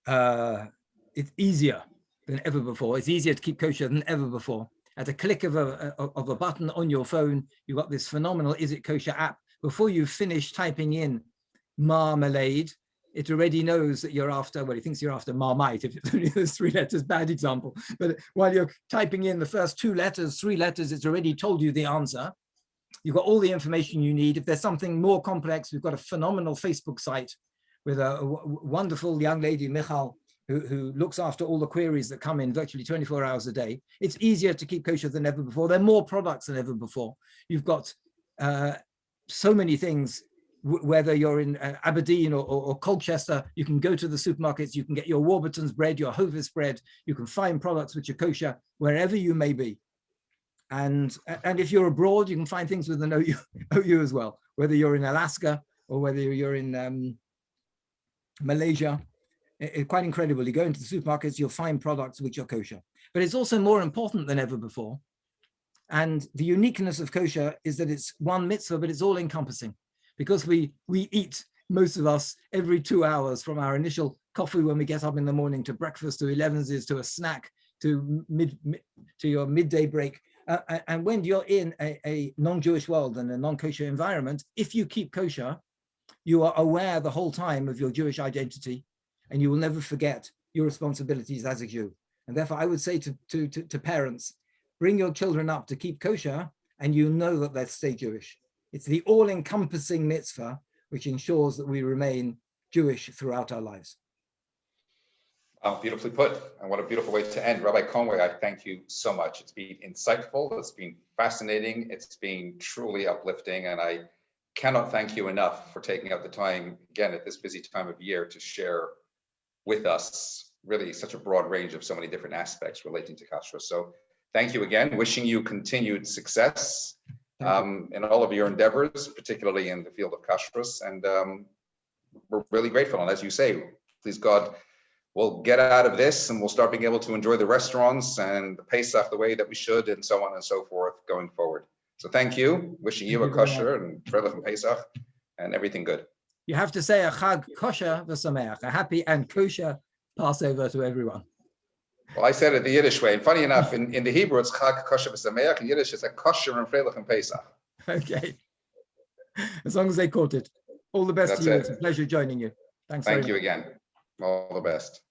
it's easier than ever before. It's easier to keep kosher than ever before. At a click of a button on your phone, you've got this phenomenal Is It Kosher app. Before you finish typing in marmalade, it already knows that you're after, well, it thinks you're after Marmite, if it's only those 3 letters, bad example. But while you're typing in the first 2 letters, 3 letters, it's already told you the answer. You've got all the information you need. If there's something more complex, we've got a phenomenal Facebook site with a wonderful young lady, Michal, who looks after all the queries that come in virtually 24 hours a day. It's easier to keep kosher than ever before. There are more products than ever before. You've got so many things. Whether you're in Aberdeen or Colchester, you can go to the supermarkets, you can get your Warburton's bread, your Hovis bread, you can find products which are kosher wherever you may be. And if you're abroad, you can find things with an OU as well, whether you're in Alaska or whether you're in Malaysia. Quite incredible. You go into the supermarkets, you'll find products which are kosher. But it's also more important than ever before. And the uniqueness of kosher is that it's one mitzvah, but it's all encompassing. Because we eat, most of us, every 2 hours, from our initial coffee when we get up in the morning to breakfast to 11s to a snack to your midday break. And when you're in a non-Jewish world and a non-kosher environment, if you keep kosher, you are aware the whole time of your Jewish identity, and you will never forget your responsibilities as a Jew. And therefore, I would say to parents, bring your children up to keep kosher, and you know that they'll stay Jewish. It's the all-encompassing mitzvah which ensures that we remain Jewish throughout our lives. Oh, beautifully put. And what a beautiful way to end. Rabbi Conway, I thank you so much. It's been insightful. It's been fascinating. It's been truly uplifting. And I cannot thank you enough for taking out the time, again, at this busy time of year, to share with us really such a broad range of so many different aspects relating to Kashrut. So thank you again. Wishing you continued success in all of your endeavors, particularly in the field of Kashrut. And we're really grateful. And as you say, please God, we'll get out of this and we'll start being able to enjoy the restaurants and the Pesach the way that we should, and so on and so forth going forward. So thank you. Wishing you a kosher and Trelech and Pesach and everything good. You have to say a Chag kosher v'sameach, a happy and kosher Passover to everyone. Well, I said it the Yiddish way. And funny enough, in the Hebrew, it's Chag kosher v'sameach. In Yiddish, it's a kosher and Trelech and Pesach. Okay. As long as they caught it. All the best to you. It's a pleasure joining you. Thanks. Thank you again. All the best.